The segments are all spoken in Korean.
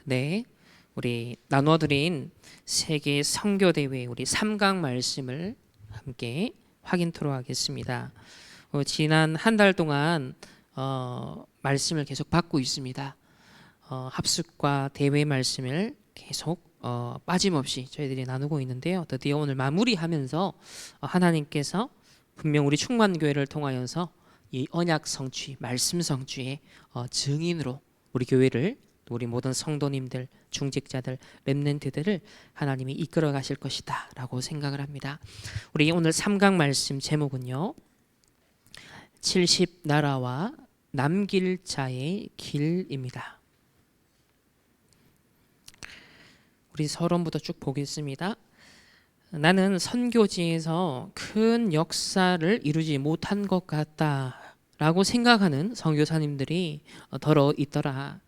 네, 우리 나눠드린 세계 선교대회 우리 3강 말씀을 함께 확인토록 하겠습니다. 지난 한 달 동안 말씀을 계속 받고 있습니다. 합숙과 대회 말씀을 계속 빠짐없이 저희들이 나누고 있는데요. 드디어 오늘 마무리하면서 하나님께서 분명 우리 충만교회를 통하여서 이 언약 성취, 말씀 성취의 증인으로 우리 교회를, 또 우리 모든 성도님들, 중직자들, 렘넌트들을 하나님이 이끌어 가실 것이다 라고 생각을 합니다. 우리 오늘 3강 말씀 제목은요, 70 나라와 남길 자의 길입니다. 우리 서론부터 쭉 보겠습니다. 나는 선교지에서 큰 역사를 이루지 못한 것 같다라고 생각하는 선교사님들이 더러 있더라.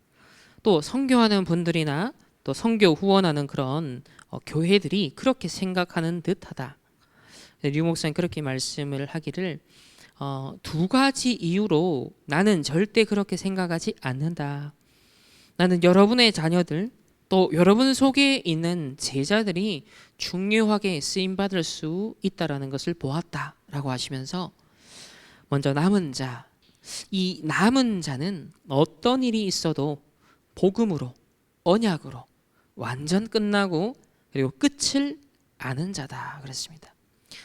또 선교하는 분들이나 또 선교 후원하는 그런 교회들이 그렇게 생각하는 듯하다. 류 목사님 그렇게 말씀을 하기를 두 가지 이유로 나는 절대 그렇게 생각하지 않는다. 나는 여러분의 자녀들, 또 여러분 속에 있는 제자들이 중요하게 쓰임받을 수 있다라는 것을 보았다라고 하시면서, 먼저 남은 자, 이 남은 자는 어떤 일이 있어도 복음으로, 언약으로 완전 끝나고 그리고 끝을 아는 자다 그랬습니다.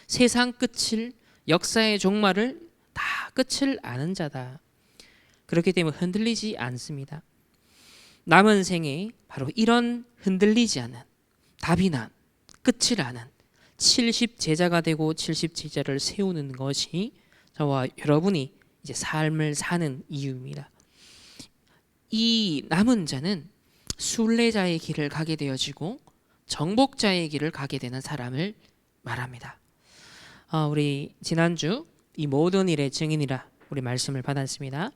세상 끝을, 역사의 종말을 다 끝을 아는 자다. 그렇기 때문에 흔들리지 않습니다. 남은 생에 바로 이런 흔들리지 않은, 답이 난, 끝을 아는 70 제자가 되고 70 제자를 세우는 것이 저와 여러분이 이제 삶을 사는 이유입니다. 이 남은 자는 순례자의 길을 가게 되어지고 정복자의 길을 가게 되는 사람을 말합니다. 우리 지난주 이 모든 일의 증인이라 우리 말씀을 받았습니다.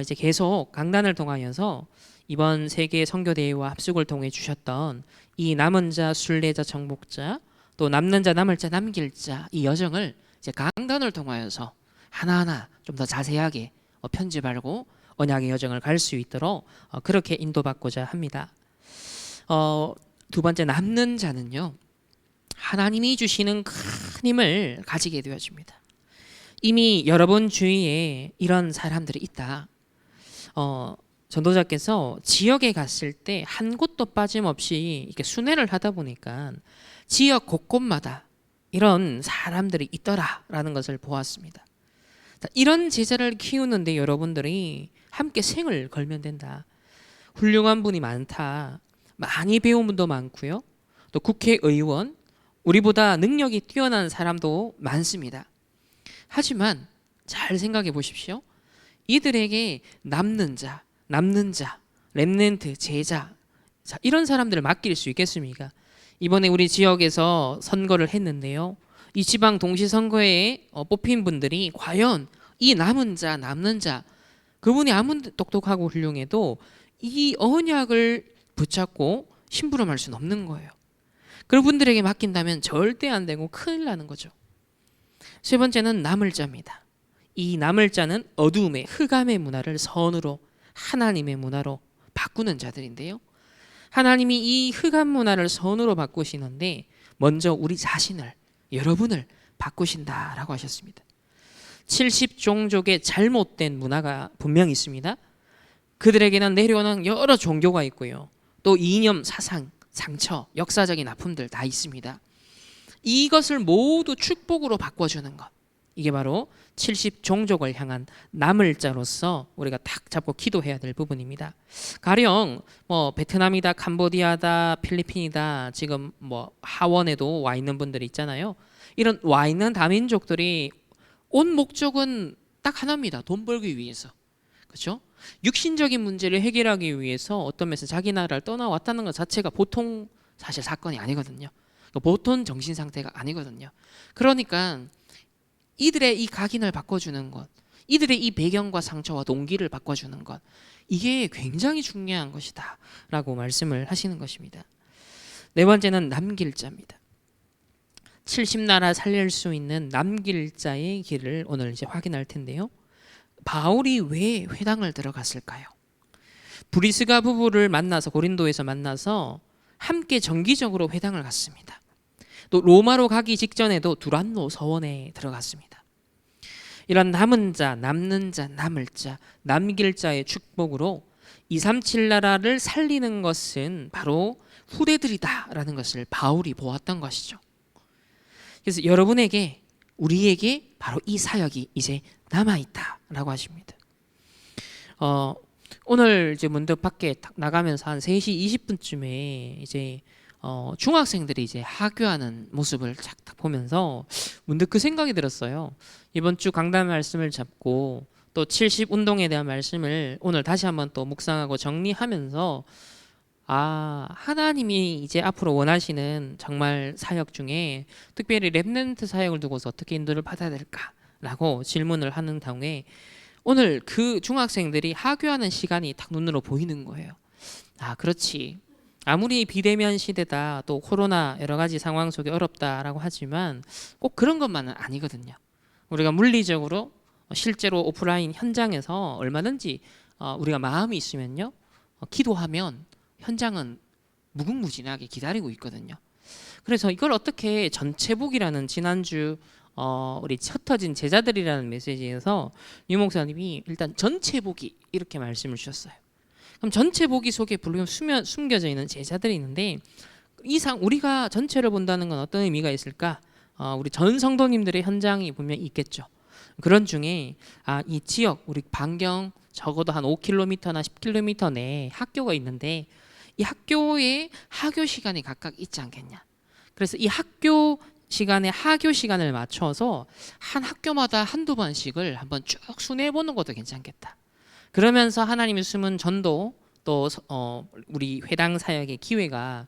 이제 계속 강단을 통하여서 이번 세계 선교대회와 합숙을 통해 주셨던 이 남은 자, 순례자, 정복자, 또 남는 자, 남을 자, 남길 자, 이 여정을 이제 강단을 통하여서 하나하나 좀 더 자세하게 편집하고 언약의 여정을 갈 수 있도록 그렇게 인도받고자 합니다. 두 번째, 남는 자는요, 하나님이 주시는 큰 힘을 가지게 되어집니다. 이미 여러분 주위에 이런 사람들이 있다. 전도자께서 지역에 갔을 때 한 곳도 빠짐없이 이렇게 순회를 하다 보니까 지역 곳곳마다 이런 사람들이 있더라라는 것을 보았습니다. 이런 제자를 키우는데 여러분들이 함께 생을 걸면 된다. 훌륭한 분이 많다. 많이 배운 분도 많고요. 또 국회의원, 우리보다 능력이 뛰어난 사람도 많습니다. 하지만 잘 생각해 보십시오. 이들에게 남는 자, 렘넌트, 제자, 자, 이런 사람들을 맡길 수 있겠습니까? 이번에 우리 지역에서 선거를 했는데요, 이 지방 동시선거에 뽑힌 분들이 과연 이 남는 자, 그분이 아무리 똑똑하고 훌륭해도 이 언약을 붙잡고 심부름할 수는 없는 거예요. 그런 분들에게 맡긴다면 절대 안 되고 큰일 나는 거죠. 세 번째는 남을 자입니다. 이 남을 자는 어두움의, 흑암의 문화를 선으로, 하나님의 문화로 바꾸는 자들인데요, 하나님이 이 흑암 문화를 선으로 바꾸시는데 먼저 우리 자신을, 여러분을 바꾸신다라고 하셨습니다. 70종족의 잘못된 문화가 분명히 있습니다. 그들에게는 내려오는 여러 종교가 있고요, 또 이념, 사상, 상처, 역사적인 아픔들 다 있습니다. 이것을 모두 축복으로 바꿔주는 것, 이게 바로 70종족을 향한 남을 자로서 우리가 딱 잡고 기도해야 될 부분입니다. 가령 베트남이다, 캄보디아다, 필리핀이다, 지금 하원에도 와 있는 분들이 있잖아요. 이런 와 있는 다민족들이 온 목적은 딱 하나입니다. 돈 벌기 위해서. 그렇죠? 육신적인 문제를 해결하기 위해서 어떤 면에서 자기 나라를 떠나왔다는 것 자체가 보통 사실 사건이 아니거든요. 보통 정신 상태가 아니거든요. 그러니까 이들의 이 각인을 바꿔주는 것, 이들의 이 배경과 상처와 동기를 바꿔주는 것, 이게 굉장히 중요한 것이다 라고 말씀을 하시는 것입니다. 네 번째는 남길 자입니다. 70나라 살릴 수 있는 남길 자의 길을 오늘 이제 확인할 텐데요, 바울이 왜 회당을 들어갔을까요? 브리스가 부부를 만나서 고린도에서 만나서 함께 정기적으로 회당을 갔습니다. 또 로마로 가기 직전에도 두란노 서원에 들어갔습니다. 이런 남은 자, 남는 자, 남을 자, 남길 자의 축복으로 237 나라를 살리는 것은 바로 후대들이다라는 것을 바울이 보았던 것이죠. 그래서 여러분에게, 우리에게 바로 이 사역이 이제 남아있다라고 하십니다. 오늘 이제 문득 밖에 나가면서 한 3시 20분쯤에 이제 중학생들이 이제 하교하는 모습을 딱 보면서 문득 그 생각이 들었어요. 이번 주 강단 말씀을 잡고 또 70 운동에 대한 말씀을 오늘 다시 한번 또 묵상하고 정리하면서 하나님이 이제 앞으로 원하시는 정말 사역 중에 특별히 렘넌트 사역을 두고서 어떻게 인도를 받아야 될까라고 질문을 하는 다음에 오늘 그 중학생들이 하교하는 시간이 딱 눈으로 보이는 거예요. 그렇지. 아무리 비대면 시대다, 또 코로나 여러 가지 상황 속에 어렵다라고 하지만 꼭 그런 것만은 아니거든요. 우리가 물리적으로 실제로 오프라인 현장에서 얼마든지 우리가 마음이 있으면요, 기도하면 현장은 무궁무진하게 기다리고 있거든요. 그래서 이걸 어떻게 전체복이라는 지난주 우리 흩어진 제자들이라는 메시지에서 유 목사님이 일단 전체복이 이렇게 말씀을 주셨어요. 그럼 전체복이 속에 물론 숨겨져 있는 제자들이 있는데 이상 우리가 전체를 본다는 건 어떤 의미가 있을까? 우리 전 성도님들의 현장이 분명히 있겠죠. 그런 중에 이 지역 우리 반경 적어도 한 5km나 10km 내에 학교가 있는데 이 학교에 하교 시간이 각각 있지 않겠냐. 그래서 이 학교 시간에 하교 시간을 맞춰서 한 학교마다 한두 번씩을 한번 쭉 순회해보는 것도 괜찮겠다. 그러면서 하나님이 숨은 전도 또 우리 회당 사역의 기회가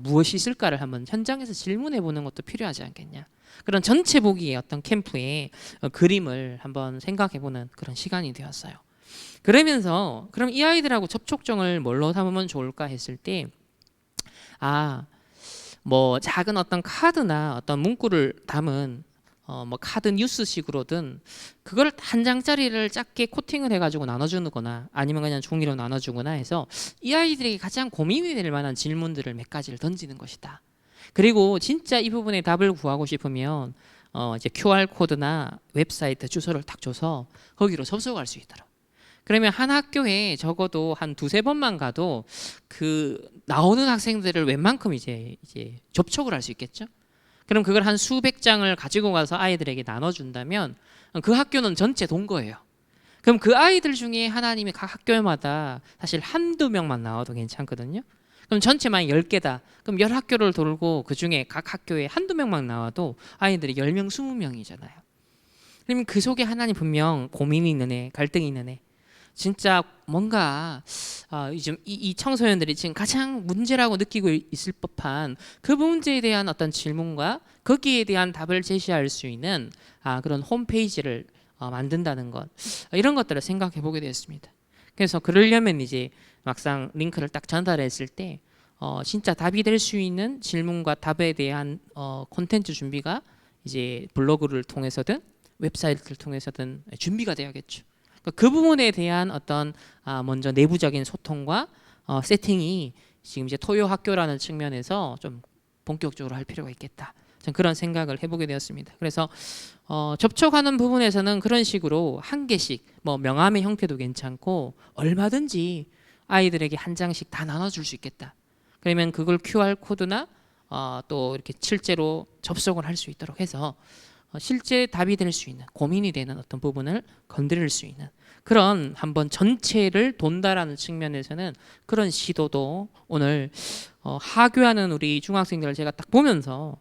무엇이 있을까를 한번 현장에서 질문해보는 것도 필요하지 않겠냐. 그런 전체 보기의 어떤 캠프의 그림을 한번 생각해보는 그런 시간이 되었어요. 그러면서 그럼 이 아이들하고 접촉점을 뭘로 삼으면 좋을까 했을 때 뭐 작은 어떤 카드나 어떤 문구를 담은 뭐 카드 뉴스식으로든 그걸 한 장짜리를 작게 코팅을 해가지고 나눠주는 거나 아니면 그냥 종이로 나눠주거나 해서 이 아이들에게 가장 고민이 될 만한 질문들을 몇 가지를 던지는 것이다. 그리고 진짜 이 부분에 답을 구하고 싶으면 이제 QR코드나 웹사이트 주소를 딱 줘서 거기로 접속할 수 있도록. 그러면 한 학교에 적어도 한 2-3번만 가도 그 나오는 학생들을 웬만큼 이제 접촉을 할 수 있겠죠. 그럼 그걸 한 수백 장을 가지고 가서 아이들에게 나눠준다면 그 학교는 전체 돈 거예요. 그럼 그 아이들 중에 하나님이 각 학교마다 사실 한두 명만 나와도 괜찮거든요. 그럼 전체만 10개다. 그럼 10학교를 돌고 그 중에 각 학교에 한두 명만 나와도 아이들이 10명, 20명이잖아요. 그러면 그 속에 하나님 분명 고민이 있는 애, 갈등이 있는 애, 진짜 뭔가 요즘 이 청소년들이 지금 가장 문제라고 느끼고 있을 법한 그 문제에 대한 어떤 질문과 거기에 대한 답을 제시할 수 있는 그런 홈페이지를 만든다는 것, 이런 것들을 생각해 보게 되었습니다. 그래서 그러려면 이제 막상 링크를 딱 전달했을 때 진짜 답이 될 수 있는 질문과 답에 대한 콘텐츠 준비가 이제 블로그를 통해서든 웹사이트를 통해서든 준비가 되어야겠죠. 그 부분에 대한 어떤 먼저 내부적인 소통과 세팅이 지금 이제 토요 학교라는 측면에서 좀 본격적으로 할 필요가 있겠다. 저는 그런 생각을 해보게 되었습니다. 그래서 접촉하는 부분에서는 그런 식으로 한 개씩 뭐 명함의 형태도 괜찮고 얼마든지 아이들에게 한 장씩 다 나눠줄 수 있겠다. 그러면 그걸 QR 코드나 또 이렇게 실제로 접속을 할 수 있도록 해서 실제 답이 될 수 있는, 고민이 되는 어떤 부분을 건드릴 수 있는 그런 한번 전체를 돈다라는 측면에서는 그런 시도도 오늘 하교하는 우리 중학생들을 제가 딱 보면서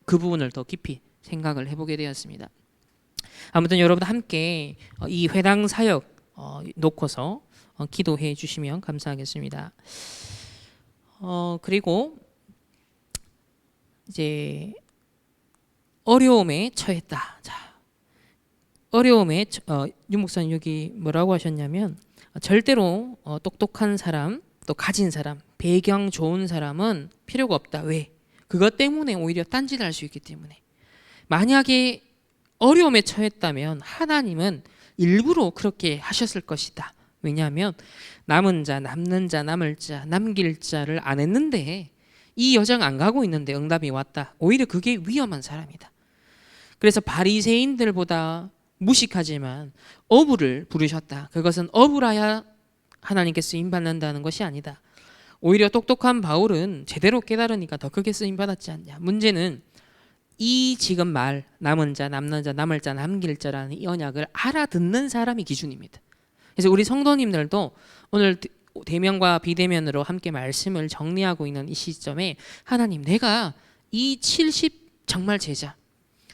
그 부분을 더 깊이 생각을 해보게 되었습니다. 아무튼 여러분 함께 이 회당 사역 놓고서 기도해 주시면 감사하겠습니다. 그리고 이제 어려움에 처했다. 자, 어려움에 유 목사님 여기 뭐라고 하셨냐면 절대로 똑똑한 사람, 또 가진 사람, 배경 좋은 사람은 필요가 없다. 왜? 그것 때문에 오히려 딴짓을 할 수 있기 때문에. 만약에 어려움에 처했다면 하나님은 일부러 그렇게 하셨을 것이다. 왜냐하면 남은 자, 남는 자, 남을 자, 남길 자를 안 했는데 이 여정 안 가고 있는데 응답이 왔다. 오히려 그게 위험한 사람이다. 그래서 바리새인들보다 무식하지만 어부를 부르셨다. 그것은 어부라야 하나님께 쓰임 받는다는 것이 아니다. 오히려 똑똑한 바울은 제대로 깨달으니까 더 크게 쓰임 받았지 않냐. 문제는 이 지금 말 남은 자, 남는 자, 남을 자, 남길 자라는 이 언약을 알아듣는 사람이 기준입니다. 그래서 우리 성도님들도 오늘 대면과 비대면으로 함께 말씀을 정리하고 있는 이 시점에 하나님, 내가 이 70 정말 제자,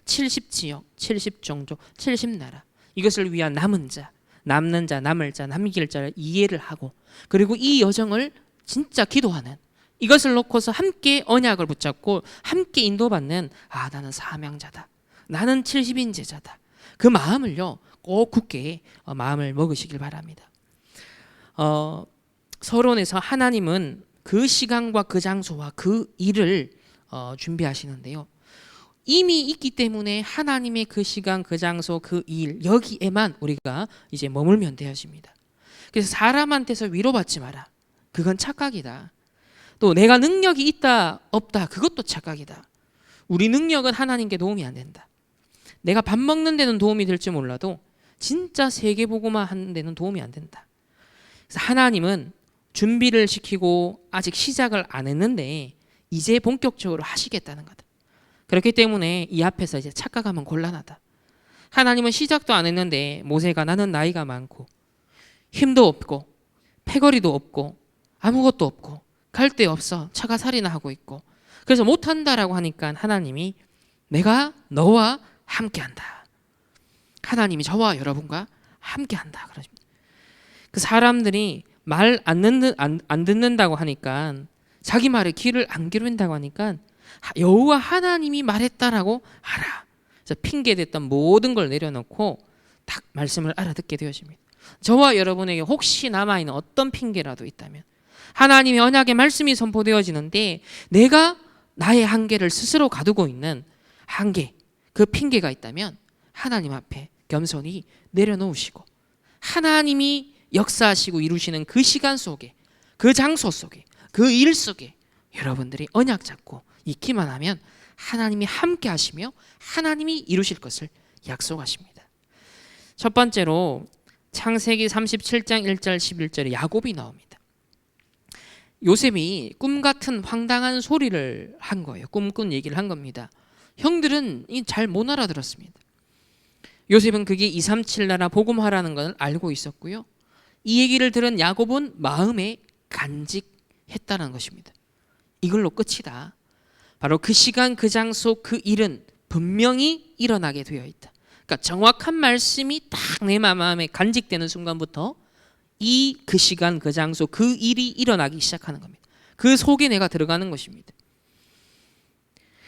70지역, 70종족, 70나라 이것을 위한 남은 자, 남는 자, 남을 자, 남길 자를 이해를 하고 그리고 이 여정을 진짜 기도하는 이것을 놓고서 함께 언약을 붙잡고 함께 인도받는 나는 사명자다. 나는 70인 제자다. 그 마음을요 꼭 굳게 마음을 먹으시길 바랍니다. 서론에서 하나님은 그 시간과 그 장소와 그 일을 준비하시는데요. 이미 있기 때문에 하나님의 그 시간, 그 장소, 그 일 여기에만 우리가 이제 머물면 되어집니다. 그래서 사람한테서 위로받지 마라. 그건 착각이다. 또 내가 능력이 있다 없다 그것도 착각이다. 우리 능력은 하나님께 도움이 안 된다. 내가 밥 먹는 데는 도움이 될지 몰라도 진짜 세계보고만 하는 데는 도움이 안 된다. 그래서 하나님은 준비를 시키고 아직 시작을 안 했는데 이제 본격적으로 하시겠다는 거다. 그렇기 때문에 이 앞에서 이제 착각하면 곤란하다. 하나님은 시작도 안 했는데 모세가 나는 나이가 많고 힘도 없고 패거리도 없고 아무것도 없고 갈 데 없어 차가 살이나 하고 있고 그래서 못한다라고 하니까 하나님이 내가 너와 함께한다. 하나님이 저와 여러분과 함께한다. 그러십니다. 그 사람들이 말 안 듣는다고 하니까 자기 말에 귀를 안 기울인다고 하니까 여호와 하나님이 말했다라고 알아. 그래서 핑계댔던 모든 걸 내려놓고 딱 말씀을 알아듣게 되어집니다. 저와 여러분에게 혹시 남아있는 어떤 핑계라도 있다면 하나님의 언약의 말씀이 선포되어지는데 내가 나의 한계를 스스로 가두고 있는 한계, 그 핑계가 있다면 하나님 앞에 겸손히 내려놓으시고 하나님이 역사하시고 이루시는 그 시간 속에 그 장소 속에 그 일 속에 여러분들이 언약 잡고 있기만 하면 하나님이 함께 하시며 하나님이 이루실 것을 약속하십니다. 첫 번째로 창세기 37장 1절 11절에 야곱이 나옵니다. 요셉이 꿈 같은 황당한 소리를 한 거예요. 꿈꾼 얘기를 한 겁니다. 형들은 잘 못 알아들었습니다. 요셉은 그게 237 나라 복음화라는 걸 알고 있었고요. 이 얘기를 들은 야곱은 마음에 간직했다는 것입니다. 이걸로 끝이다. 바로 그 시간, 그 장소, 그 일은 분명히 일어나게 되어 있다. 그러니까 정확한 말씀이 딱 내 마음에 간직되는 순간부터 그 시간, 그 장소, 그 일이 일어나기 시작하는 겁니다. 그 속에 내가 들어가는 것입니다.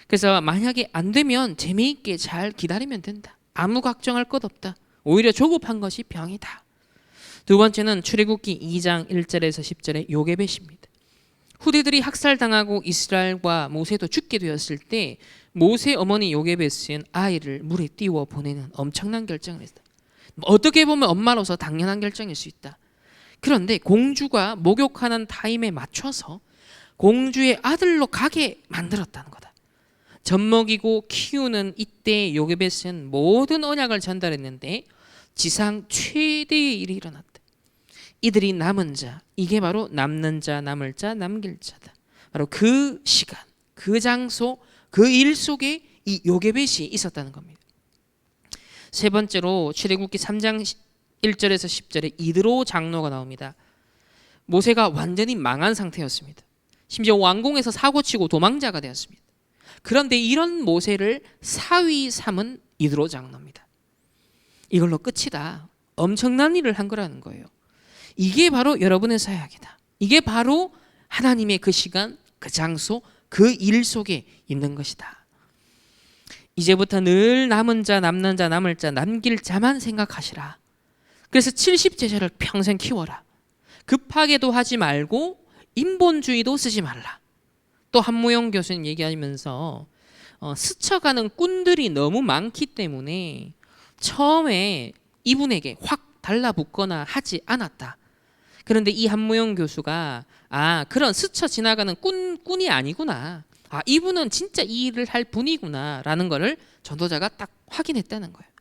그래서 만약에 안 되면 재미있게 잘 기다리면 된다. 아무 걱정할 것 없다. 오히려 조급한 것이 병이다. 두 번째는 출애굽기 2장 1절에서 10절의 요게벳입니다. 후대들이 학살당하고 이스라엘과 모세도 죽게 되었을 때 모세 어머니 요게벳은 아이를 물에 띄워 보내는 엄청난 결정을 했다. 어떻게 보면 엄마로서 당연한 결정일 수 있다. 그런데 공주가 목욕하는 타임에 맞춰서 공주의 아들로 가게 만들었다는 거다. 젖먹이고 키우는 이때 요게벳은 모든 언약을 전달했는데 지상 최대의 일이 일어났다. 이들이 남은 자, 이게 바로 남는 자, 남을 자, 남길 자다. 바로 그 시간, 그 장소, 그 일 속에 이 요게벳이 있었다는 겁니다. 세 번째로 출애굽기 3장 1절에서 10절에 이드로 장로가 나옵니다. 모세가 완전히 망한 상태였습니다. 심지어 왕궁에서 사고치고 도망자가 되었습니다. 그런데 이런 모세를 사위 삼은 이드로 장로입니다. 이걸로 끝이다. 엄청난 일을 한 거라는 거예요. 이게 바로 여러분의 사역이다. 이게 바로 하나님의 그 시간, 그 장소, 그 일 속에 있는 것이다. 이제부터 늘 남은 자, 남는 자, 남을 자, 남길 자만 생각하시라. 그래서 70제자를 평생 키워라. 급하게도 하지 말고 인본주의도 쓰지 말라. 또 한무영 교수님 얘기하면서 스쳐가는 꾼들이 너무 많기 때문에 처음에 이분에게 확 달라붙거나 하지 않았다. 그런데 이 한무영 교수가 그런 스쳐 지나가는 꾼이 아니구나. 이분은 진짜 이 일을 할 분이구나 라는 거를 전도자가 딱 확인했다는 거예요.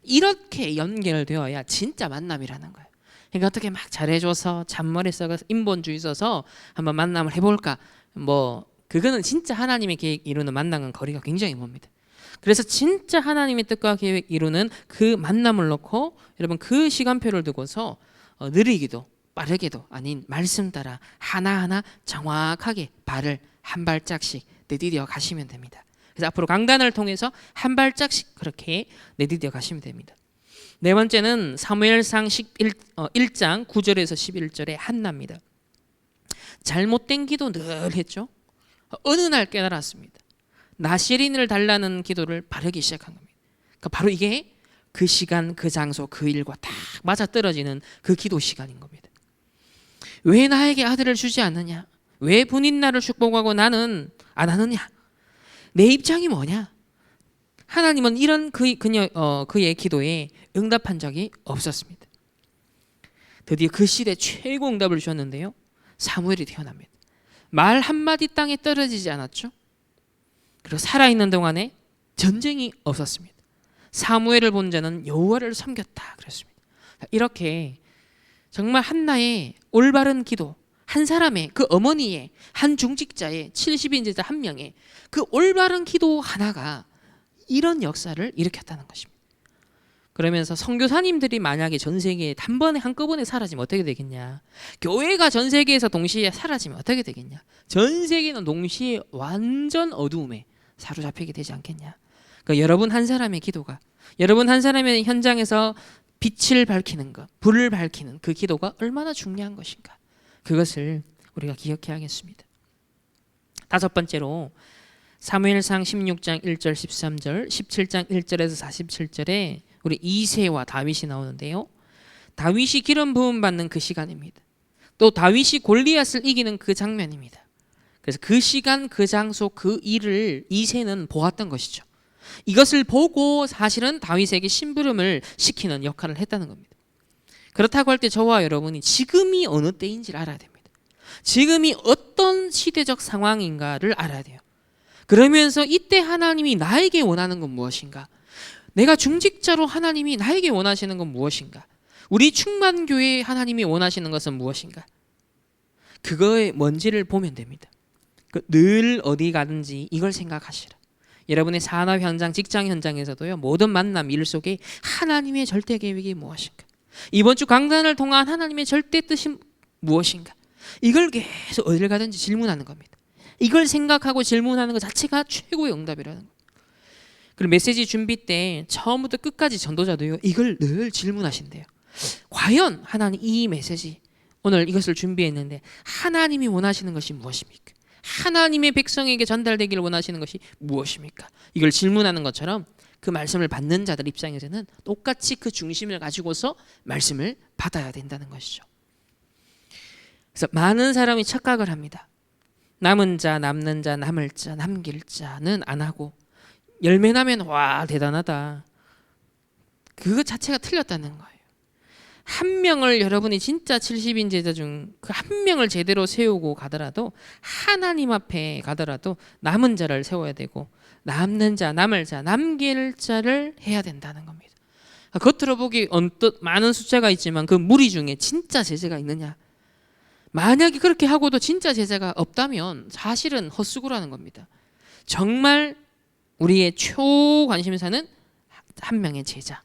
이렇게 연결되어야 진짜 만남이라는 거예요. 그러니까 어떻게 막 잘해줘서 잔머리 써서 인본주의 써서 한번 만남을 해볼까, 그거는 진짜 하나님의 계획 이루는 만남은 거리가 굉장히 멉니다. 그래서 진짜 하나님의 뜻과 계획 이루는 그 만남을 놓고 여러분 그 시간표를 두고서 느리기도 빠르게도 아닌 말씀 따라 하나하나 정확하게 발을 한 발짝씩 내디뎌 가시면 됩니다. 그래서 앞으로 강단을 통해서 한 발짝씩 그렇게 내디뎌 가시면 됩니다. 네 번째는 사무엘상 1장 9절에서 11절의 한나입니다. 잘못된 기도 늘 했죠. 어느 날 깨달았습니다. 나시린을 달라는 기도를 바르기 시작한 겁니다. 그러니까 바로 이게 그 시간, 그 장소, 그 일과 딱 맞아떨어지는 그 기도 시간인 겁니다. 왜 나에게 아들을 주지 않느냐? 왜 분인날을 축복하고 나는 안 하느냐? 내 입장이 뭐냐? 하나님은 이런 그의 기도에 응답한 적이 없었습니다. 드디어 그 시대 최고 응답을 주셨는데요. 사무엘이 태어납니다. 말 한마디 땅에 떨어지지 않았죠. 그리고 살아있는 동안에 전쟁이 없었습니다. 사무엘을 본 자는 여호와를 섬겼다 그랬습니다. 이렇게 정말 한나의 올바른 기도, 한 사람의, 그 어머니의, 한 중직자의, 70인 제자 한 명의 그 올바른 기도 하나가 이런 역사를 일으켰다는 것입니다. 그러면서 선교사님들이 만약에 전 세계에 단번에 한꺼번에 사라지면 어떻게 되겠냐? 교회가 전 세계에서 동시에 사라지면 어떻게 되겠냐? 전 세계는 동시에 완전 어두움에 사로잡히게 되지 않겠냐? 그러니까 여러분 한 사람의 기도가, 여러분 한 사람의 현장에서 빛을 밝히는 것, 불을 밝히는 그 기도가 얼마나 중요한 것인가? 그것을 우리가 기억해야겠습니다. 다섯 번째로 사무엘상 16장 1절 13절, 17장 1절에서 47절에 우리 이새와 다윗이 나오는데요. 다윗이 기름 부음 받는 그 시간입니다. 또 다윗이 골리앗을 이기는 그 장면입니다. 그래서 그 시간, 그 장소, 그 일을 이새는 보았던 것이죠. 이것을 보고 사실은 다윗에게 심부름을 시키는 역할을 했다는 겁니다. 그렇다고 할 때 저와 여러분이 지금이 어느 때인지를 알아야 됩니다. 지금이 어떤 시대적 상황인가를 알아야 돼요. 그러면서 이때 하나님이 나에게 원하는 건 무엇인가? 내가 중직자로 하나님이 나에게 원하시는 건 무엇인가? 우리 충만교회에 하나님이 원하시는 것은 무엇인가? 그거의 뭔지를 보면 됩니다. 늘 어디 가든지 이걸 생각하시라. 여러분의 산업 현장, 직장 현장에서도요, 모든 만남, 일 속에 하나님의 절대 계획이 무엇인가? 이번 주 강단을 통한 하나님의 절대 뜻이 무엇인가? 이걸 계속 어딜 가든지 질문하는 겁니다. 이걸 생각하고 질문하는 것 자체가 최고의 응답이라는 거예요. 그리고 메시지 준비 때 처음부터 끝까지 전도자도요, 이걸 늘 질문하신대요. 과연 하나님 이 메시지, 오늘 이것을 준비했는데 하나님이 원하시는 것이 무엇입니까? 하나님의 백성에게 전달되기를 원하시는 것이 무엇입니까? 이걸 질문하는 것처럼 그 말씀을 받는 자들 입장에서는 똑같이 그 중심을 가지고서 말씀을 받아야 된다는 것이죠. 그래서 많은 사람이 착각을 합니다. 남은 자, 남는 자, 남을 자, 남길 자는 안 하고 열매 나면 와 대단하다. 그거 자체가 틀렸다는 거예요. 한 명을 여러분이 진짜 70인 제자 중 그 한 명을 제대로 세우고 가더라도, 하나님 앞에 가더라도 남은 자를 세워야 되고, 남는 자, 남을 자, 남길 자를 해야 된다는 겁니다. 겉으로 보기 언뜻 많은 숫자가 있지만 그 무리 중에 진짜 제자가 있느냐? 만약에 그렇게 하고도 진짜 제자가 없다면 사실은 헛수고라는 겁니다. 정말 우리의 초관심사는 한 명의 제자,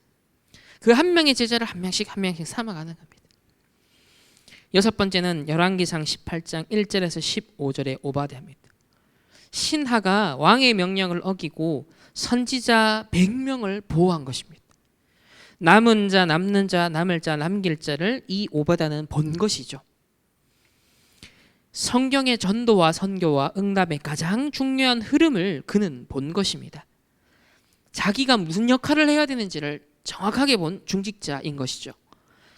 그 한 명의 제자를 한 명씩 삼아가는 겁니다. 여섯 번째는 열왕기상 18장 1절에서 15절의 오바댜입니다. 신하가 왕의 명령을 어기고 선지자 100명을 보호한 것입니다. 남은 자, 남는 자, 남을 자, 남길 자를 이 오바댜는 본 것이죠. 성경의 전도와 선교와 응답의 가장 중요한 흐름을 그는 본 것입니다. 자기가 무슨 역할을 해야 되는지를 정확하게 본 중직자인 것이죠.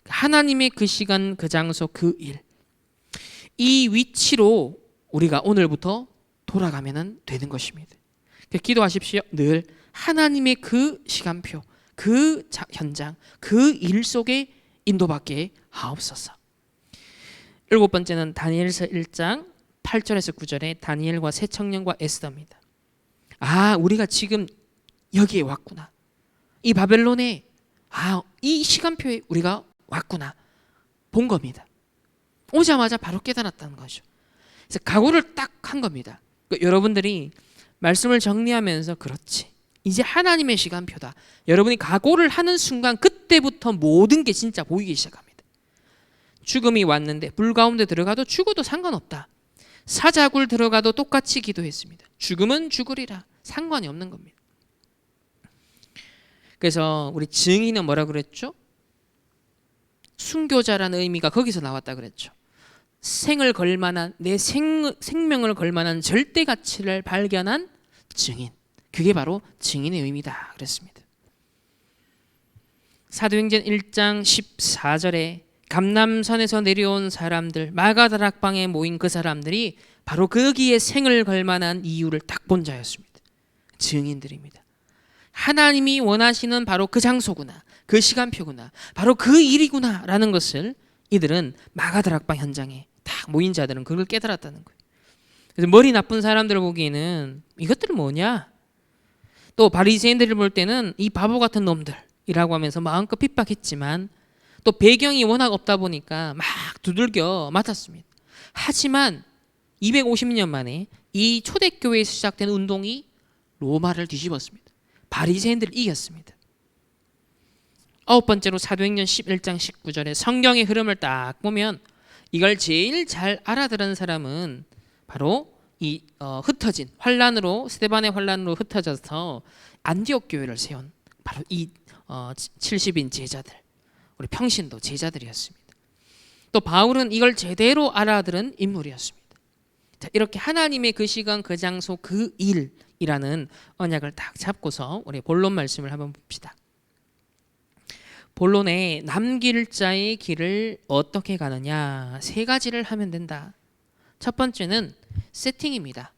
하나님의 그 시간, 그 장소, 그 일, 이 위치로 우리가 오늘부터 돌아가면 되는 것입니다. 기도하십시오. 늘 하나님의 그 시간표, 그 현장, 그 일 속에 인도받게 하옵소서. 7번째는 다니엘서 1장 8절에서 9절에 다니엘과 새 청년과 에스더입니다. 아, 우리가 지금 여기에 왔구나. 이 바벨론에 이 시간표에 우리가 왔구나. 본 겁니다. 오자마자 바로 깨달았다는 거죠. 그래서 각오를 딱 한 겁니다. 그러니까 여러분들이 말씀을 정리하면서 그렇지. 이제 하나님의 시간표다. 여러분이 각오를 하는 순간 그때부터 모든 게 진짜 보이기 시작합니다. 죽음이 왔는데 불 가운데 들어가도 죽어도 상관없다. 사자굴 들어가도 똑같이 기도했습니다. 죽음은 죽으리라. 상관이 없는 겁니다. 그래서 우리 증인은 뭐라 그랬죠? 순교자라는 의미가 거기서 나왔다 그랬죠. 생을 걸만한 내 생명을 걸만한 절대 가치를 발견한 증인. 그게 바로 증인의 의미다 그랬습니다. 사도행전 1장 14절에 감람산에서 내려온 사람들, 마가다락방에 모인 그 사람들이 바로 거기에 생을 걸만한 이유를 딱 본 자였습니다. 증인들입니다. 하나님이 원하시는 바로 그 장소구나, 그 시간표구나, 바로 그 일이구나 라는 것을 이들은 마가다락방 현장에 딱 모인 자들은 그걸 깨달았다는 거예요. 그래서 머리 나쁜 사람들을 보기에는 이것들은 뭐냐, 또 바리새인들을 볼 때는 이 바보 같은 놈들이라고 하면서 마음껏 핍박했지만 또 배경이 워낙 없다 보니까 막 두들겨 맞았습니다. 하지만 250년 만에 이 초대교회에서 시작된 운동이 로마를 뒤집었습니다. 바리새인들을 이겼습니다. 9번째로 사도행전 11장 19절에 성경의 흐름을 딱 보면 이걸 제일 잘 알아들은 사람은 바로 이 흩어진 환란으로, 스데반의 환란으로 흩어져서 안디옥 교회를 세운 바로 이 70인 제자들, 우리 평신도 제자들이었습니다. 또 바울은 이걸 제대로 알아들은 인물이었습니다. 자, 이렇게 하나님의 그 시간, 그 장소, 그 일이라는 언약을 딱 잡고서 우리 본론 말씀을 한번 봅시다. 본론에 남길 자의 길을 어떻게 가느냐, 세 가지를 하면 된다. 첫 번째는 세팅입니다.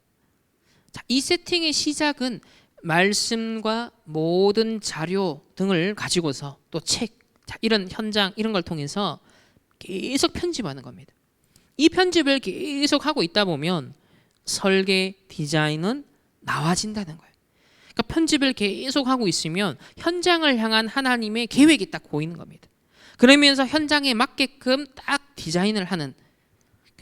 자, 이 세팅의 시작은 말씀과 모든 자료 등을 가지고서 또 책, 자, 이런 현장 이런 걸 통해서 계속 편집하는 겁니다. 이 편집을 계속 하고 있다 보면 설계, 디자인은 나와진다는 거예요. 그러니까 편집을 계속 하고 있으면 현장을 향한 하나님의 계획이 딱 보이는 겁니다. 그러면서 현장에 맞게끔 딱 디자인을 하는.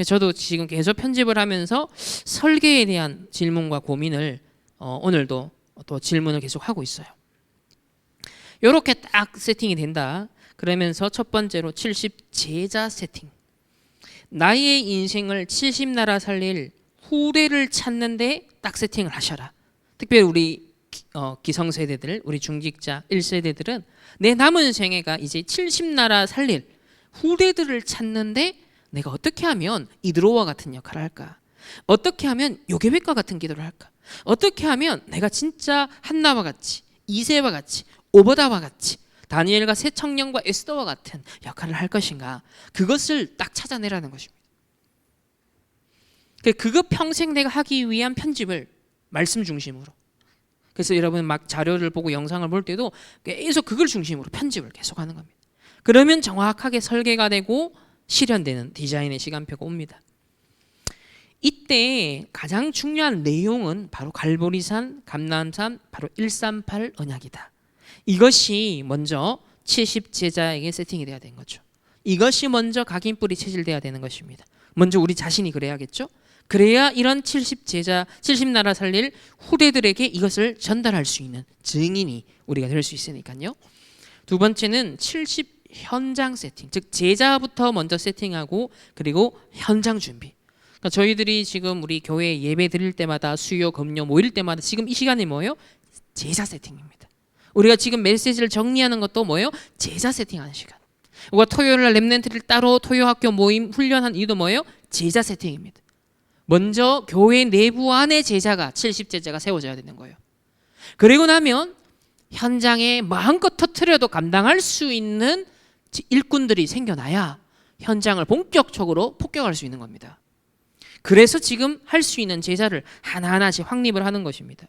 저도 지금 계속 편집을 하면서 설계에 대한 질문과 고민을 오늘도 또 질문을 계속 하고 있어요. 이렇게 딱 세팅이 된다. 그러면서 첫 번째로 70 제자 세팅. 나의 인생을 70나라 살릴 후대를 찾는데 딱 세팅을 하셔라. 특별히 우리 기성세대들, 우리 중직자 1세대들은 내 남은 생애가 이제 70나라 살릴 후대들을 찾는데 내가 어떻게 하면 이드로와 같은 역할을 할까? 어떻게 하면 요게벳과 같은 기도를 할까? 어떻게 하면 내가 진짜 한나와 같이, 이세와 같이, 오버다와 같이, 다니엘과 새 청년과 에스더와 같은 역할을 할 것인가? 그것을 딱 찾아내라는 것입니다. 그거 평생 내가 하기 위한 편집을 말씀 중심으로. 그래서 여러분 막 자료를 보고 영상을 볼 때도 계속 그걸 중심으로 편집을 계속하는 겁니다. 그러면 정확하게 설계가 되고 실현되는 디자인의 시간표가 옵니다. 이때 가장 중요한 내용은 바로 갈보리산, 감람산, 바로 138 언약이다. 이것이 먼저 70제자에게 세팅이 돼야 되는 거죠. 이것이 먼저 각인뿌리 체질돼야 되는 것입니다. 먼저 우리 자신이 그래야겠죠. 그래야 이런 70제자, 70나라 살릴 후대들에게 이것을 전달할 수 있는 증인이 우리가 될 수 있으니까요. 두 번째는 70 현장 세팅, 즉 제자부터 먼저 세팅하고 그리고 현장 준비. 그러니까 저희들이 지금 우리 교회 예배 드릴 때마다 수요, 금요 모일 때마다 지금 이 시간이 뭐예요? 제자 세팅입니다. 우리가 지금 메시지를 정리하는 것도 뭐예요? 제자 세팅하는 시간. 우리가 토요일날 렘넌트를 따로 토요학교 모임 훈련한 이유도 뭐예요? 제자 세팅입니다. 먼저 교회 내부 안에 제자가 70제자가 세워져야 되는 거예요. 그리고 나면 현장에 마음껏 터트려도 감당할 수 있는 일꾼들이 생겨나야 현장을 본격적으로 폭격할 수 있는 겁니다. 그래서 지금 할 수 있는 제자를 하나하나씩 확립을 하는 것입니다.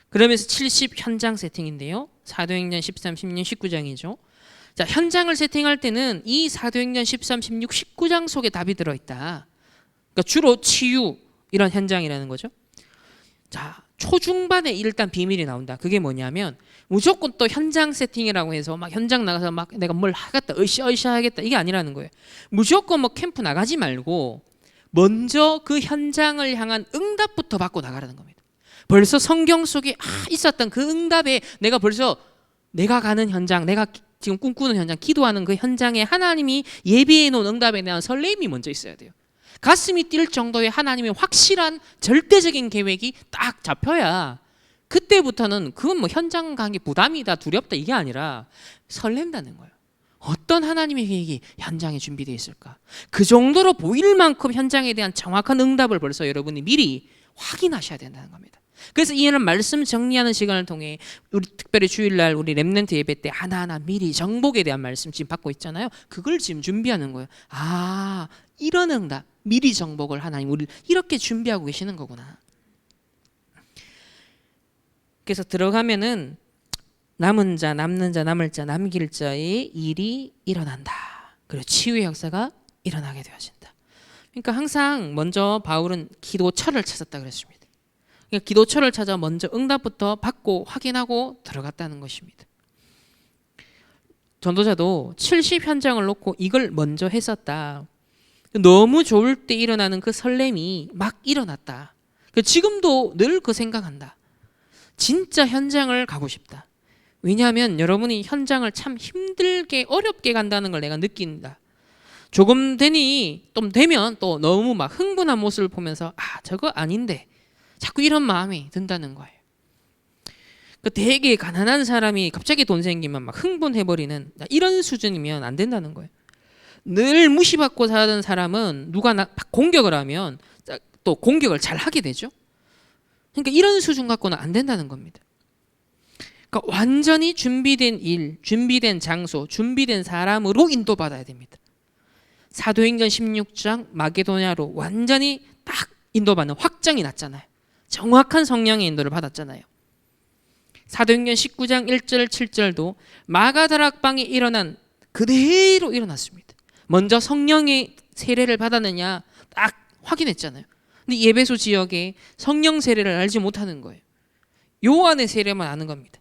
그러면서 70 현장 세팅인데요. 사도행전 13, 16, 19장이죠. 자, 현장을 세팅할 때는 이 사도행전 13, 16, 19장 속에 답이 들어있다. 그러니까 주로 치유 이런 현장이라는 거죠. 자, 초중반에 일단 비밀이 나온다. 그게 뭐냐면 무조건 또 현장 세팅이라고 해서 막 현장 나가서 막 내가 뭘 하겠다, 으쌰으쌰 하겠다 이게 아니라는 거예요. 무조건 뭐 캠프 나가지 말고 먼저 그 현장을 향한 응답부터 받고 나가라는 겁니다. 벌써 성경 속에 있었던 그 응답에 내가 가는 현장, 내가 지금 꿈꾸는 현장, 기도하는 그 현장에 하나님이 예비해 놓은 응답에 대한 설렘이 먼저 있어야 돼요. 가슴이 뛸 정도의 하나님의 확실한 절대적인 계획이 딱 잡혀야 그때부터는 그건 뭐 현장 가는 게 부담이다, 두렵다 이게 아니라 설렌다는 거예요. 어떤 하나님의 계획이 현장에 준비되어 있을까? 그 정도로 보일 만큼 현장에 대한 정확한 응답을 벌써 여러분이 미리 확인하셔야 된다는 겁니다. 그래서 이런 말씀 정리하는 시간을 통해 우리 특별히 주일날 우리 렘넌트 예배 때 하나하나 미리 정복에 대한 말씀 지금 받고 있잖아요. 그걸 지금 준비하는 거예요. 아, 이런 응답, 미리 정복을 하나님 우리 이렇게 준비하고 계시는 거구나. 그래서 들어가면은 남은 자, 남는 자, 남을 자, 남길 자의 일이 일어난다. 그리고 치유의 역사가 일어나게 되어진다. 그러니까 항상 먼저 바울은 기도처를 찾았다 그랬습니다. 그러니까 기도처를 찾아 먼저 응답부터 받고 확인하고 들어갔다는 것입니다. 전도자도 70 현장을 놓고 이걸 먼저 했었다. 너무 좋을 때 일어나는 그 설렘이 막 일어났다. 지금도 늘 그 생각한다. 진짜 현장을 가고 싶다. 왜냐하면 여러분이 현장을 참 힘들게 어렵게 간다는 걸 내가 느낀다. 조금 되면 또 너무 막 흥분한 모습을 보면서 저거 아닌데 자꾸 이런 마음이 든다는 거예요. 되게 가난한 사람이 갑자기 돈 생기면 막 흥분해버리는 이런 수준이면 안 된다는 거예요. 늘 무시받고 살던 사람은 누가 공격을 하면 또 공격을 잘 하게 되죠. 그러니까 이런 수준 갖고는 안 된다는 겁니다. 그러니까 완전히 준비된 일, 준비된 장소, 준비된 사람으로 인도받아야 됩니다. 사도행전 16장 마게도냐로 완전히 딱 인도받는 확정이 났잖아요. 정확한 성령의 인도를 받았잖아요. 사도행전 19장 1절 7절도 마가다락방에 일어난 그대로 일어났습니다. 먼저 성령의 세례를 받았느냐 딱 확인했잖아요. 근데 예배소 지역에 성령 세례를 알지 못하는 거예요. 요한의 세례만 아는 겁니다.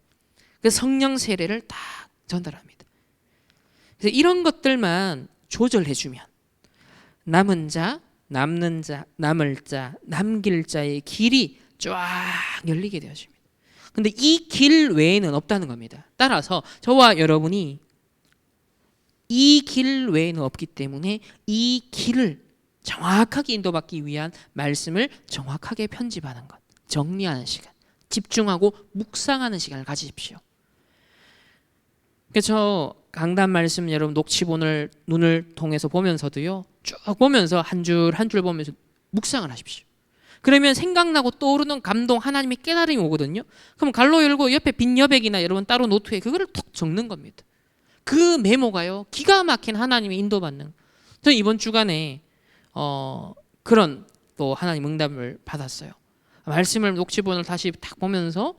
그래서 성령 세례를 딱 전달합니다. 그래서 이런 것들만 조절해주면 남은 자, 남는 자, 남을 자, 남길 자의 길이 쫙 열리게 되어집니다. 근데 이 길 외에는 없다는 겁니다. 따라서 저와 여러분이 이 길 외에는 없기 때문에 이 길을 정확하게 인도받기 위한 말씀을 정확하게 편집하는 것, 정리하는 시간, 집중하고 묵상하는 시간을 가지십시오. 그래서 저 강단 말씀 여러분 녹취본을 눈을 통해서 보면서도요, 쭉 보면서 한 줄 한 줄 보면서 묵상을 하십시오. 그러면 생각나고 떠오르는 감동, 하나님의 깨달음이 오거든요. 그럼 갈로 열고 옆에 빈 여백이나 여러분 따로 노트에 그거를 톡 적는 겁니다. 그 메모가요, 기가 막힌 하나님의 인도받는. 저는 이번 주간에 그런 또 하나님 응답을 받았어요. 말씀을 녹취본을 다시 딱 보면서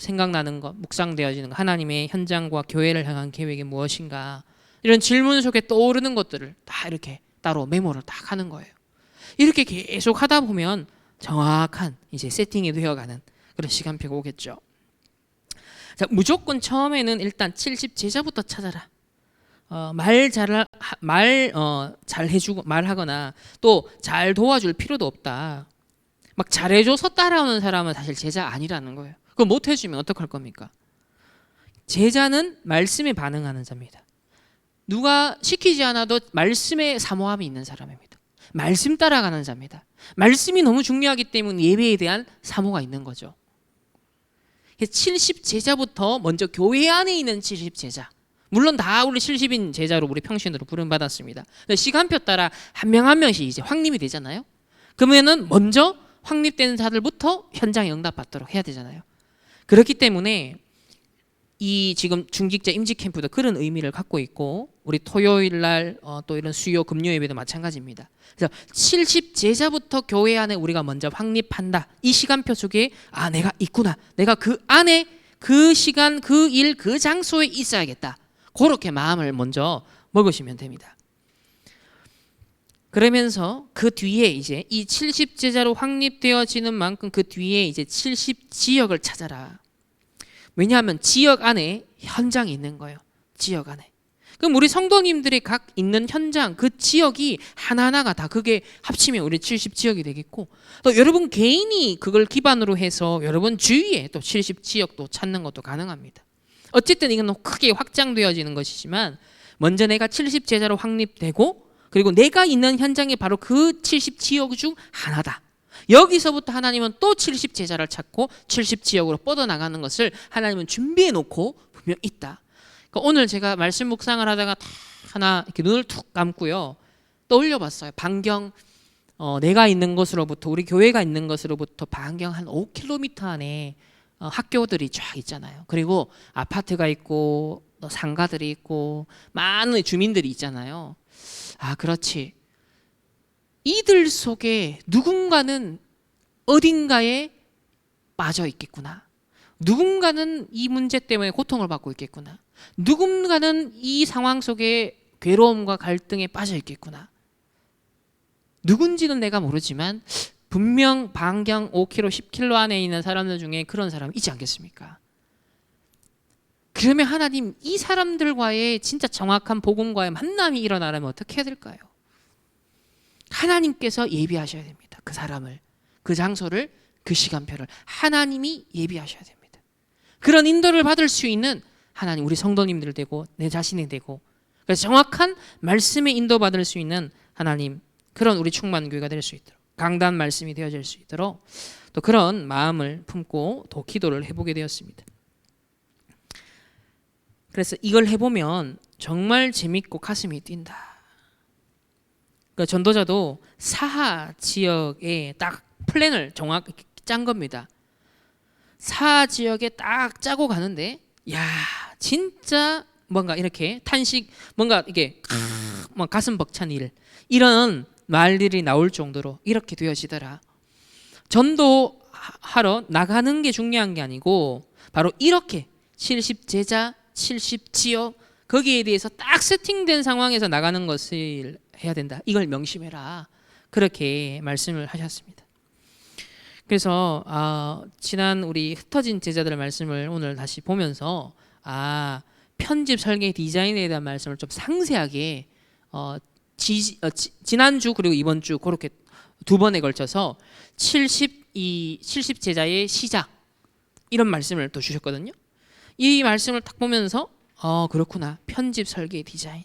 생각나는 것, 묵상되어지는 것, 하나님의 현장과 교회를 향한 계획이 무엇인가, 이런 질문 속에 떠오르는 것들을 다 이렇게 따로 메모를 딱 하는 거예요. 이렇게 계속 하다 보면 정확한 이제 세팅이 되어가는 그런 시간표가 오겠죠. 자, 무조건 처음에는 일단 70 제자부터 찾아라. 말 잘 해주고 말하거나 또 잘 도와줄 필요도 없다. 막 잘해줘서 따라오는 사람은 사실 제자 아니라는 거예요. 그걸 못 해주면 어떡할 겁니까? 제자는 말씀에 반응하는 자입니다. 누가 시키지 않아도 말씀에 사모함이 있는 사람입니다. 말씀 따라가는 자입니다. 말씀이 너무 중요하기 때문에 예배에 대한 사모가 있는 거죠. 70 제자부터 먼저 교회 안에 있는 70 제자. 물론 다 우리 70인 제자로 우리 평신으로 부름받았습니다. 시간표 따라 한 명 한 명씩 이제 확립이 되잖아요. 그러면은 먼저 확립된 자들부터 현장에 응답받도록 해야 되잖아요. 그렇기 때문에 이 지금 중직자 임직 캠프도 그런 의미를 갖고 있고, 우리 토요일 날 또 이런 수요 금요 예배도 마찬가지입니다. 그래서 70 제자부터 교회 안에 우리가 먼저 확립한다. 이 시간표 속에 내가 있구나. 내가 그 안에 그 시간, 그 일, 그 장소에 있어야겠다. 그렇게 마음을 먼저 먹으시면 됩니다. 그러면서 그 뒤에 이제 이 70제자로 확립되어지는 만큼 그 뒤에 이제 70지역을 찾아라. 왜냐하면 지역 안에 현장이 있는 거예요. 지역 안에. 그럼 우리 성도님들이 각 있는 현장, 그 지역이 하나하나가 다 그게 합치면 우리 70지역이 되겠고, 또 여러분 개인이 그걸 기반으로 해서 여러분 주위에 또 70지역도 찾는 것도 가능합니다. 어쨌든 이건 크게 확장되어지는 것이지만, 먼저 내가 70제자로 확립되고, 그리고 내가 있는 현장이 바로 그 70지역 중 하나다. 여기서부터 하나님은 또 70제자를 찾고 70지역으로 뻗어나가는 것을 하나님은 준비해 놓고 분명 있다. 그러니까 오늘 제가 말씀 묵상을 하다가 다 하나 이렇게 눈을 툭 감고요, 떠올려 봤어요. 반경 내가 있는 곳으로부터, 우리 교회가 있는 곳으로부터 반경 한 5km 안에 학교들이 쫙 있잖아요. 그리고 아파트가 있고 또 상가들이 있고 많은 주민들이 있잖아요. 아, 그렇지. 이들 속에 누군가는 어딘가에 빠져 있겠구나. 누군가는 이 문제 때문에 고통을 받고 있겠구나. 누군가는 이 상황 속에 괴로움과 갈등에 빠져 있겠구나. 누군지는 내가 모르지만 분명 반경 5km, 10km 안에 있는 사람들 중에 그런 사람이 있지 않겠습니까? 그러면 하나님, 이 사람들과의 진짜 정확한 복음과의 만남이 일어나려면 어떻게 해야 될까요? 하나님께서 예비하셔야 됩니다. 그 사람을, 그 장소를, 그 시간표를 하나님이 예비하셔야 됩니다. 그런 인도를 받을 수 있는 하나님, 우리 성도님들 되고 내 자신이 되고, 그래서 정확한 말씀에 인도받을 수 있는 하나님, 그런 우리 충만교회가 될 수 있도록, 강단 말씀이 되어질 수 있도록 또 그런 마음을 품고 또 기도를 해보게 되었습니다. 그래서 이걸 해보면 정말 재밌고 가슴이 뛴다. 그러니까 전도자도 사하 지역에 딱 플랜을 정확히 짠 겁니다. 사하 지역에 딱 짜고 가는데, 야, 진짜 뭔가 이렇게 탄식, 뭔가 이게 막 가슴 벅찬 일, 이런 말들이 나올 정도로 이렇게 되어지더라. 전도하러 나가는 게 중요한 게 아니고 바로 이렇게 70제자, 70지역 거기에 대해서 딱 세팅된 상황에서 나가는 것을 해야 된다. 이걸 명심해라. 그렇게 말씀을 하셨습니다. 그래서 지난 우리 흩어진 제자들의 말씀을 오늘 다시 보면서 편집 설계 디자인에 대한 말씀을 좀 상세하게 지난주 그리고 이번 주 그렇게 두 번에 걸쳐서 70제자의 시작, 이런 말씀을 또 주셨거든요. 이 말씀을 딱 보면서 그렇구나. 편집 설계 디자인.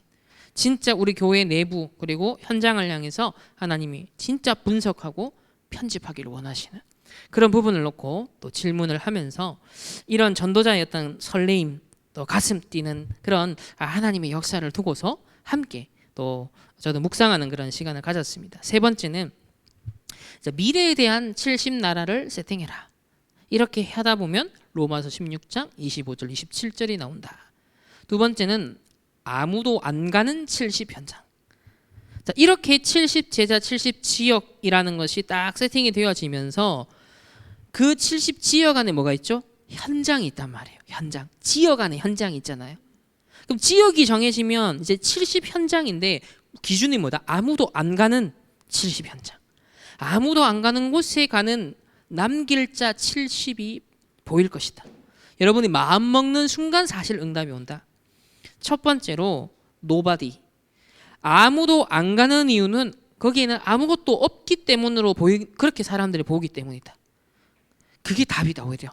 진짜 우리 교회 내부 그리고 현장을 향해서 하나님이 진짜 분석하고 편집하기를 원하시는 그런 부분을 놓고 또 질문을 하면서 이런 전도자의 어떤 설레임, 또 가슴 뛰는 그런 하나님의 역사를 두고서 함께 또 저도 묵상하는 그런 시간을 가졌습니다. 세 번째는 미래에 대한 70나라를 세팅해라. 이렇게 하다 보면 로마서 16장 25절 27절이 나온다. 두 번째는 아무도 안 가는 70현장. 자, 이렇게 70제자 70지역이라는 것이 딱 세팅이 되어지면서 그 70지역 안에 뭐가 있죠? 현장이 있단 말이에요. 현장. 지역 안에 현장이 있잖아요. 그럼 지역이 정해지면 이제 70현장인데 기준이 뭐다? 아무도 안 가는 70현장. 아무도 안 가는 곳에 가는 남길 자 70이 보일 것이다. 여러분이 마음 먹는 순간 사실 응답이 온다. 첫 번째로 nobody. 아무도 안 가는 이유는 거기에는 아무것도 없기 때문으로 그렇게 사람들이 보기 때문이다. 그게 답이다. 오히려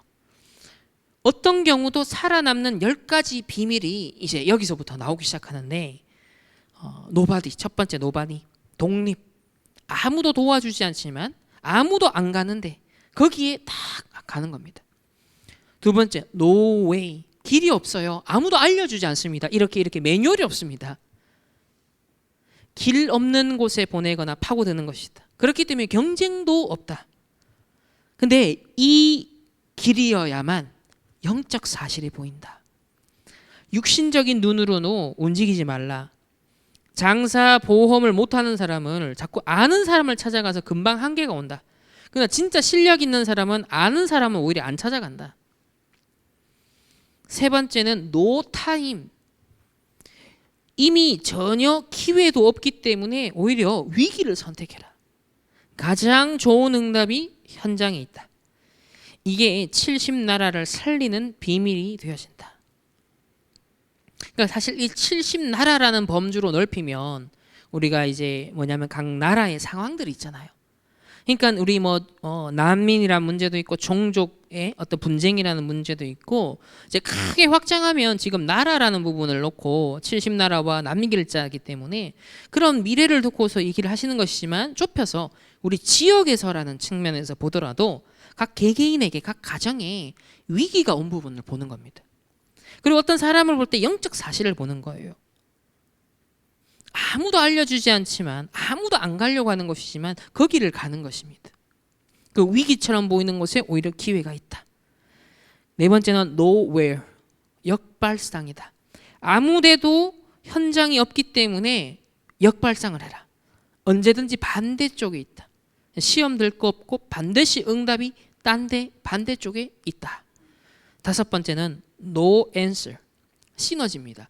어떤 경우도 살아남는 10가지 비밀이 이제 여기서부터 나오기 시작하는데, nobody, 첫 번째 nobody, 독립. 아무도 도와주지 않지만 아무도 안 가는데 거기에 딱 가는 겁니다. 두 번째 no way, 길이 없어요. 아무도 알려주지 않습니다. 이렇게 매뉴얼이 없습니다. 길 없는 곳에 보내거나 파고드는 것이다. 그렇기 때문에 경쟁도 없다. 근데 이 길이어야만 영적 사실이 보인다. 육신적인 눈으로는 움직이지 말라. 장사 보험을 못하는 사람을 자꾸 아는 사람을 찾아가서 금방 한계가 온다. 그러나 진짜 실력 있는 사람은 아는 사람은 오히려 안 찾아간다. 세 번째는 no time. 이미 전혀 기회도 없기 때문에 오히려 위기를 선택해라. 가장 좋은 응답이 현장에 있다. 이게 70나라를 살리는 비밀이 되어진다. 그러니까 사실 이 70나라라는 범주로 넓히면 우리가 이제 뭐냐면 각 나라의 상황들이 있잖아요. 그러니까 우리 난민이라는 문제도 있고 종족의 어떤 분쟁이라는 문제도 있고 이제 크게 확장하면 지금 나라라는 부분을 놓고 70나라와 난민길자이기 때문에 그런 미래를 놓고서 얘기를 하시는 것이지만 좁혀서 우리 지역에서라는 측면에서 보더라도 각 개개인에게 각 가정에 위기가 온 부분을 보는 겁니다. 그리고 어떤 사람을 볼 때 영적 사실을 보는 거예요. 아무도 알려주지 않지만 아무도 안 가려고 하는 것이지만 거기를 가는 것입니다. 그 위기처럼 보이는 곳에 오히려 기회가 있다. 네 번째는 nowhere, 역발상이다. 아무데도 현장이 없기 때문에 역발상을 해라. 언제든지 반대쪽에 있다. 시험 들 거 없고 반드시 응답이 딴 데 반대쪽에 있다. 다섯 번째는 no answer, 시너지입니다.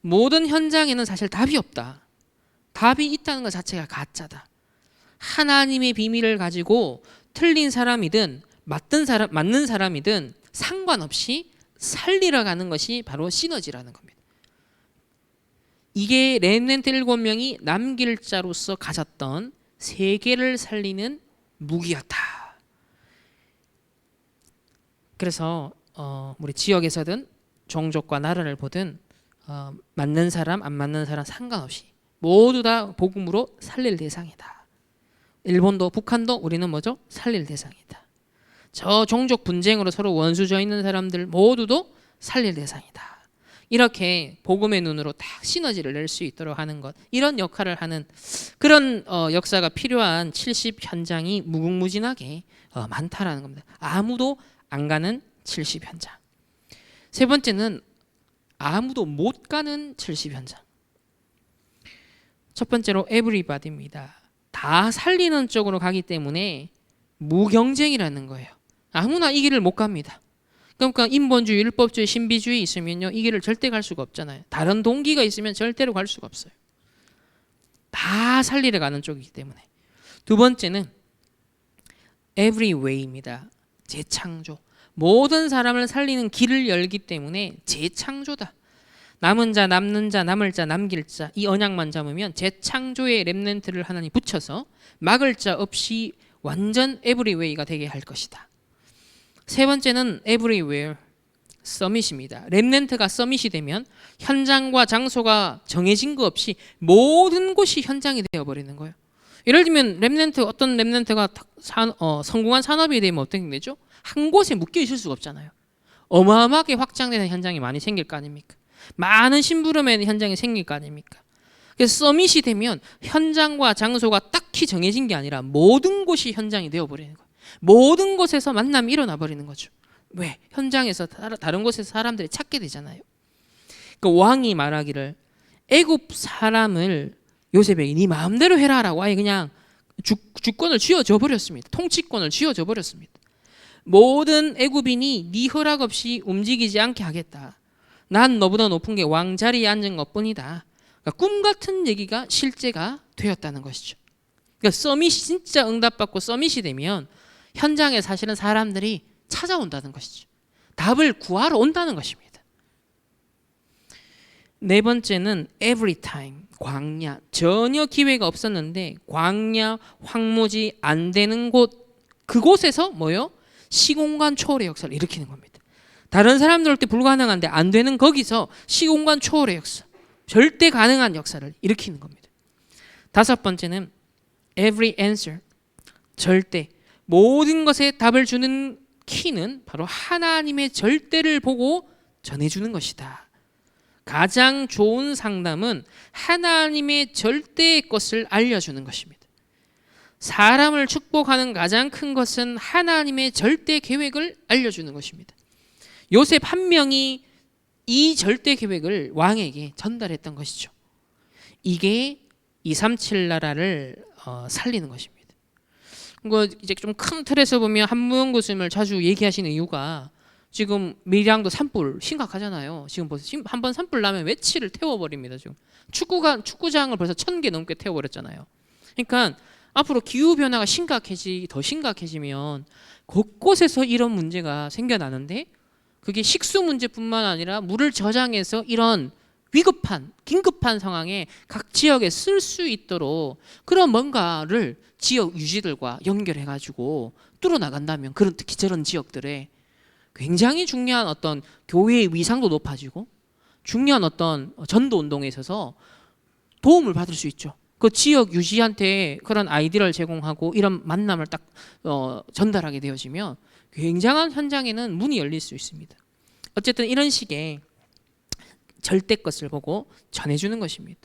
모든 현장에는 사실 답이 없다. 답이 있다는 것 자체가 가짜다. 하나님의 비밀을 가지고 틀린 사람이든 맞는 사람이든 상관없이 살리러 가는 것이 바로 시너지라는 겁니다. 이게 렘넌트 7명이 남길 자로서 가졌던 세계를 살리는 무기였다. 그래서 우리 지역에서든 종족과 나라를 보든 맞는 사람 안 맞는 사람 상관없이 모두 다 복음으로 살릴 대상이다. 일본도 북한도 우리는 뭐죠? 살릴 대상이다. 저 종족 분쟁으로 서로 원수져 있는 사람들 모두도 살릴 대상이다. 이렇게 복음의 눈으로 딱 시너지를 낼 수 있도록 하는 것, 이런 역할을 하는 그런 역사가 필요한 70 현장이 무궁무진하게 많다라는 겁니다. 아무도 안 가는 70 현장. 세 번째는 아무도 못 가는 70 현장. 첫 번째로 everybody입니다. 다 살리는 쪽으로 가기 때문에 무경쟁이라는 거예요. 아무나 이 길을 못 갑니다. 그러니까 인본주의, 율법주의, 신비주의 있으면요, 이 길을 절대 갈 수가 없잖아요. 다른 동기가 있으면 절대로 갈 수가 없어요. 다 살리러 가는 쪽이기 때문에. 두 번째는 every way입니다. 재창조. 모든 사람을 살리는 길을 열기 때문에 재창조다. 남은 자, 남는 자, 남을 자, 남길 자, 이 언약만 잡으면 재창조의 렘넌트를 하나님 붙여서 막을 자 없이 완전 에브리웨이가 되게 할 것이다. 세 번째는 everywhere, 서밋입니다. 렘넌트가 서밋이 되면 현장과 장소가 정해진 거 없이 모든 곳이 현장이 되어버리는 거예요. 예를 들면 어떤 렘넌트가 성공한 산업이 되면 어떻게 되죠? 한 곳에 묶여 있을 수가 없잖아요. 어마어마하게 확장되는 현장이 많이 생길 거 아닙니까? 많은 심부름의 현장이 생길 거 아닙니까? 그래서 서밋이 되면 현장과 장소가 딱히 정해진 게 아니라 모든 곳이 현장이 되어버리는 거예요. 모든 곳에서 만남이 일어나 버리는 거죠. 왜? 현장에서 다른 곳에서 사람들이 찾게 되잖아요. 그 왕이 말하기를 애굽 사람을 요셉에게 네 마음대로 해라라고 아예 그냥 주권을 쥐어줘 버렸습니다. 통치권을 쥐어줘 버렸습니다. 모든 애굽인이 네 허락 없이 움직이지 않게 하겠다. 난 너보다 높은 게 왕자리에 앉은 것뿐이다. 그러니까 꿈 같은 얘기가 실제가 되었다는 것이죠. 그러니까 서밋이 진짜 응답받고 서밋이 되면 현장에 사실은 사람들이 찾아온다는 것이죠. 답을 구하러 온다는 것입니다. 네 번째는 every time, 광야. 전혀 기회가 없었는데 광야, 황무지, 안 되는 곳, 그곳에서 뭐요? 시공간 초월의 역사를 일으키는 겁니다. 다른 사람들 올 때 불가능한데 안 되는 거기서 시공간 초월의 역사, 절대 가능한 역사를 일으키는 겁니다. 다섯 번째는 every answer, 절대. 모든 것에 답을 주는 키는 바로 하나님의 절대를 보고 전해주는 것이다. 가장 좋은 상담은 하나님의 절대의 것을 알려주는 것입니다. 사람을 축복하는 가장 큰 것은 하나님의 절대 계획을 알려주는 것입니다. 요셉 한 명이 이 절대 계획을 왕에게 전달했던 것이죠. 이게 237 나라를 살리는 것입니다. 이제 좀 큰 틀에서 보면 한무형 교수님을 자주 얘기하시는 이유가 지금 밀양도 산불 심각하잖아요. 지금 벌써 한 번 산불 나면 며칠을 태워버립니다. 지금 축구장을 벌써 1,000개 넘게 태워버렸잖아요. 그러니까 앞으로 기후 변화가 더 심각해지면 곳곳에서 이런 문제가 생겨나는데, 그게 식수 문제뿐만 아니라 물을 저장해서 이런 긴급한 상황에 각 지역에 쓸 수 있도록 그런 뭔가를 지역 유지들과 연결해가지고 뚫어 나간다면, 특히 저런 지역들에 굉장히 중요한 어떤 교회의 위상도 높아지고 중요한 어떤 전도 운동에 있어서 도움을 받을 수 있죠. 그 지역 유지한테 그런 아이디어를 제공하고 이런 만남을 딱 전달하게 되어지면 굉장한 현장에는 문이 열릴 수 있습니다. 어쨌든 이런 식의 절대 것을 보고 전해주는 것입니다.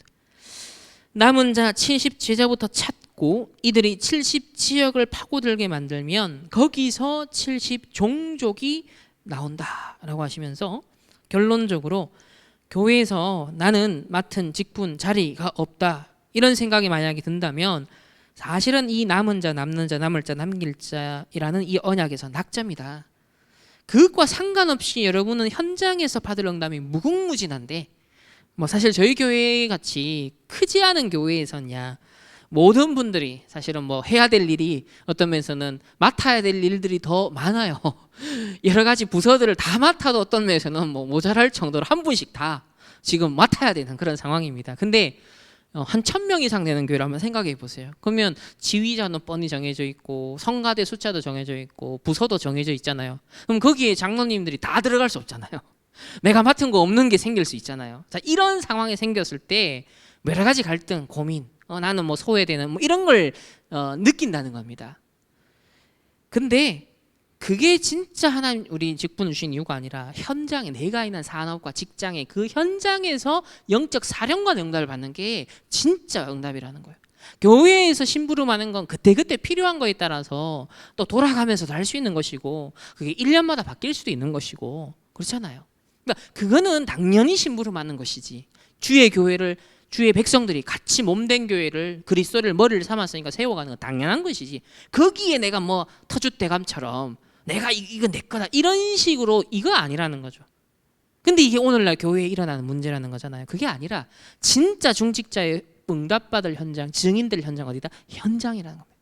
남은 자 70제자부터 찾고 이들이 70지역을 파고들게 만들면 거기서 70종족이 나온다라고 하시면서, 결론적으로 교회에서 나는 맡은 직분 자리가 없다 이런 생각이 만약에 든다면, 사실은 이 남은 자 남는 자 남을 자 남길 자이라는 이 언약에서 낙자입니다. 그것과 상관없이 여러분은 현장에서 받을 응답이 무궁무진한데, 사실 저희 교회 같이 크지 않은 교회에서냐, 모든 분들이 사실은 해야 될 일이 어떤 면에서는 맡아야 될 일들이 더 많아요. 여러 가지 부서들을 다 맡아도 어떤 면에서는 모자랄 정도로 한 분씩 다 지금 맡아야 되는 그런 상황입니다. 근데 한 1,000명 이상 되는 교회를 한번 생각해 보세요. 그러면 지휘자는 뻔히 정해져 있고 성가대 숫자도 정해져 있고 부서도 정해져 있잖아요. 그럼 거기에 장로님들이 다 들어갈 수 없잖아요. 내가 맡은 거 없는 게 생길 수 있잖아요. 자, 이런 상황이 생겼을 때 여러 가지 갈등, 고민, 나는 소외되는 이런 걸 느낀다는 겁니다. 근데 그게 진짜 하나님 우리 직분 주신 이유가 아니라, 현장에 내가 있는 산업과 직장에 그 현장에서 영적 사령관 응답을 받는 게 진짜 응답이라는 거예요. 교회에서 심부름하는 건 그때그때 필요한 거에 따라서 또 돌아가면서도 할 수 있는 것이고, 그게 1년마다 바뀔 수도 있는 것이고 그렇잖아요. 그러니까 그거는 당연히 심부름하는 것이지, 주의 백성들이 같이 몸된 교회를, 그리스도를 머리를 삼았으니까 세워가는 건 당연한 것이지, 거기에 내가 터줏대감처럼 내가 이건 내 거다 이런 식으로 이거 아니라는 거죠. 근데 이게 오늘날 교회에 일어나는 문제라는 거잖아요. 그게 아니라 진짜 중직자의 응답받을 현장, 증인들 현장 어디다? 현장이라는 겁니다.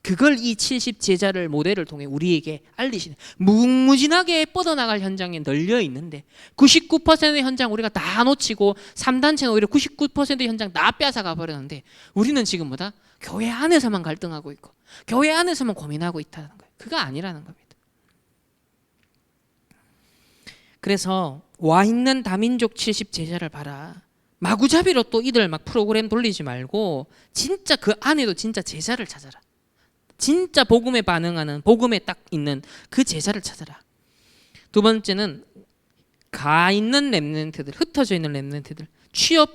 그걸 이 70제자를 모델을 통해 우리에게 알리시는, 무궁무진하게 뻗어나갈 현장에 널려 있는데 99%의 현장 우리가 다 놓치고 3단체는 오히려 99%의 현장 다 뺏어가 버렸는데, 우리는 지금 교회 안에서만 갈등하고 있고 교회 안에서만 고민하고 있다는 거예요. 그거 아니라는 겁니다. 그래서 와 있는 다민족 70제자를 봐라. 마구잡이로 또 이들 프로그램 돌리지 말고 진짜 그 안에도 진짜 제자를 찾아라. 진짜 복음에 반응하는, 복음에 딱 있는 그 제자를 찾아라. 두 번째는 가 있는 렘넌트들, 흩어져 있는 렘넌트들, 취업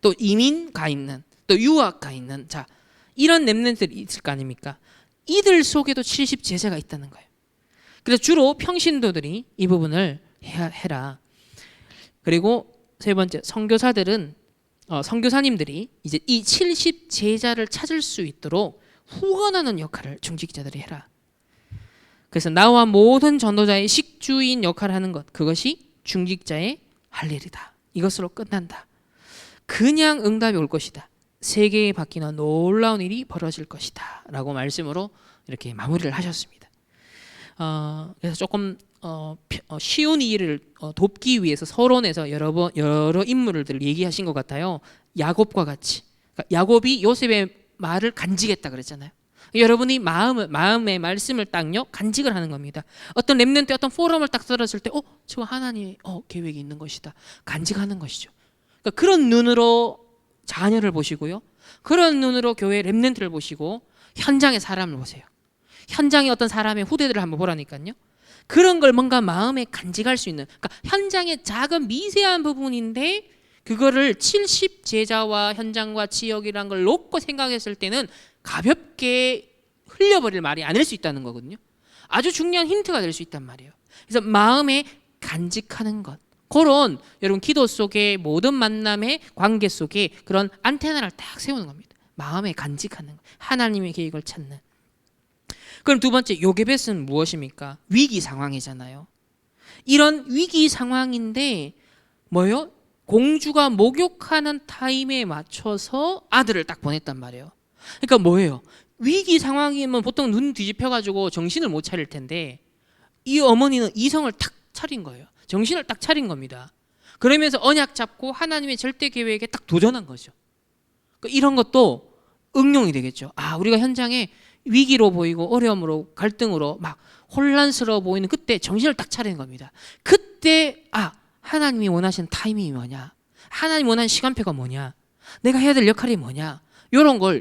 또 이민 가 있는, 또 유학 가 있는, 자 이런 렘넌트들이 있을 거 아닙니까? 이들 속에도 70제자가 있다는 거예요. 그래서 주로 평신도들이 이 부분을 해라. 그리고 세 번째, 선교사님들이 이제 이 70제자를 찾을 수 있도록 후원하는 역할을 중직자들이 해라. 그래서 나와 모든 전도자의 식주인 역할을 하는 것, 그것이 중직자의 할 일이다. 이것으로 끝난다. 그냥 응답이 올 것이다. 세계에 바뀌는 놀라운 일이 벌어질 것이다 라고 말씀으로 이렇게 마무리를 하셨습니다. 그래서 조금 쉬운 일을 돕기 위해서 서론에서 여러 인물들을 얘기하신 것 같아요. 야곱과 같이, 그러니까 야곱이 요셉의 말을 간직했다 그랬잖아요. 여러분이 마음의 말씀을 딱요 간직을 하는 겁니다. 어떤 렘넌트 어떤 포럼을 딱 들었을 때 저 하나님의 계획이 있는 것이다, 간직하는 것이죠. 그러니까 그런 눈으로 자녀를 보시고요, 그런 눈으로 교회 렘넌트를 보시고 현장의 사람을 보세요. 현장의 어떤 사람의 후대들을 한번 보라니까요. 그런 걸 뭔가 마음에 간직할 수 있는, 그러니까 현장의 작은 미세한 부분인데 그거를 70제자와 현장과 지역이란 걸 놓고 생각했을 때는 가볍게 흘려버릴 말이 아닐 수 있다는 거거든요. 아주 중요한 힌트가 될 수 있단 말이에요. 그래서 마음에 간직하는 것, 그런 여러분 기도 속에 모든 만남의 관계 속에 그런 안테나를 딱 세우는 겁니다. 마음에 간직하는 것, 하나님의 계획을 찾는. 그럼 두 번째, 요게벳은 무엇입니까? 위기 상황이잖아요. 이런 위기 상황인데 뭐요? 공주가 목욕하는 타임에 맞춰서 아들을 딱 보냈단 말이에요. 그러니까 뭐예요? 위기 상황이면 보통 눈 뒤집혀가지고 정신을 못 차릴 텐데 이 어머니는 이성을 탁 차린 거예요. 정신을 딱 차린 겁니다. 그러면서 언약 잡고 하나님의 절대 계획에 딱 도전한 거죠. 그러니까 이런 것도 응용이 되겠죠. 아, 우리가 현장에 위기로 보이고 어려움으로 갈등으로 막 혼란스러워 보이는 그때 정신을 딱 차리는 겁니다. 그때 하나님이 원하시는 타이밍이 뭐냐, 하나님 원하는 시간표가 뭐냐, 내가 해야 될 역할이 뭐냐, 이런 걸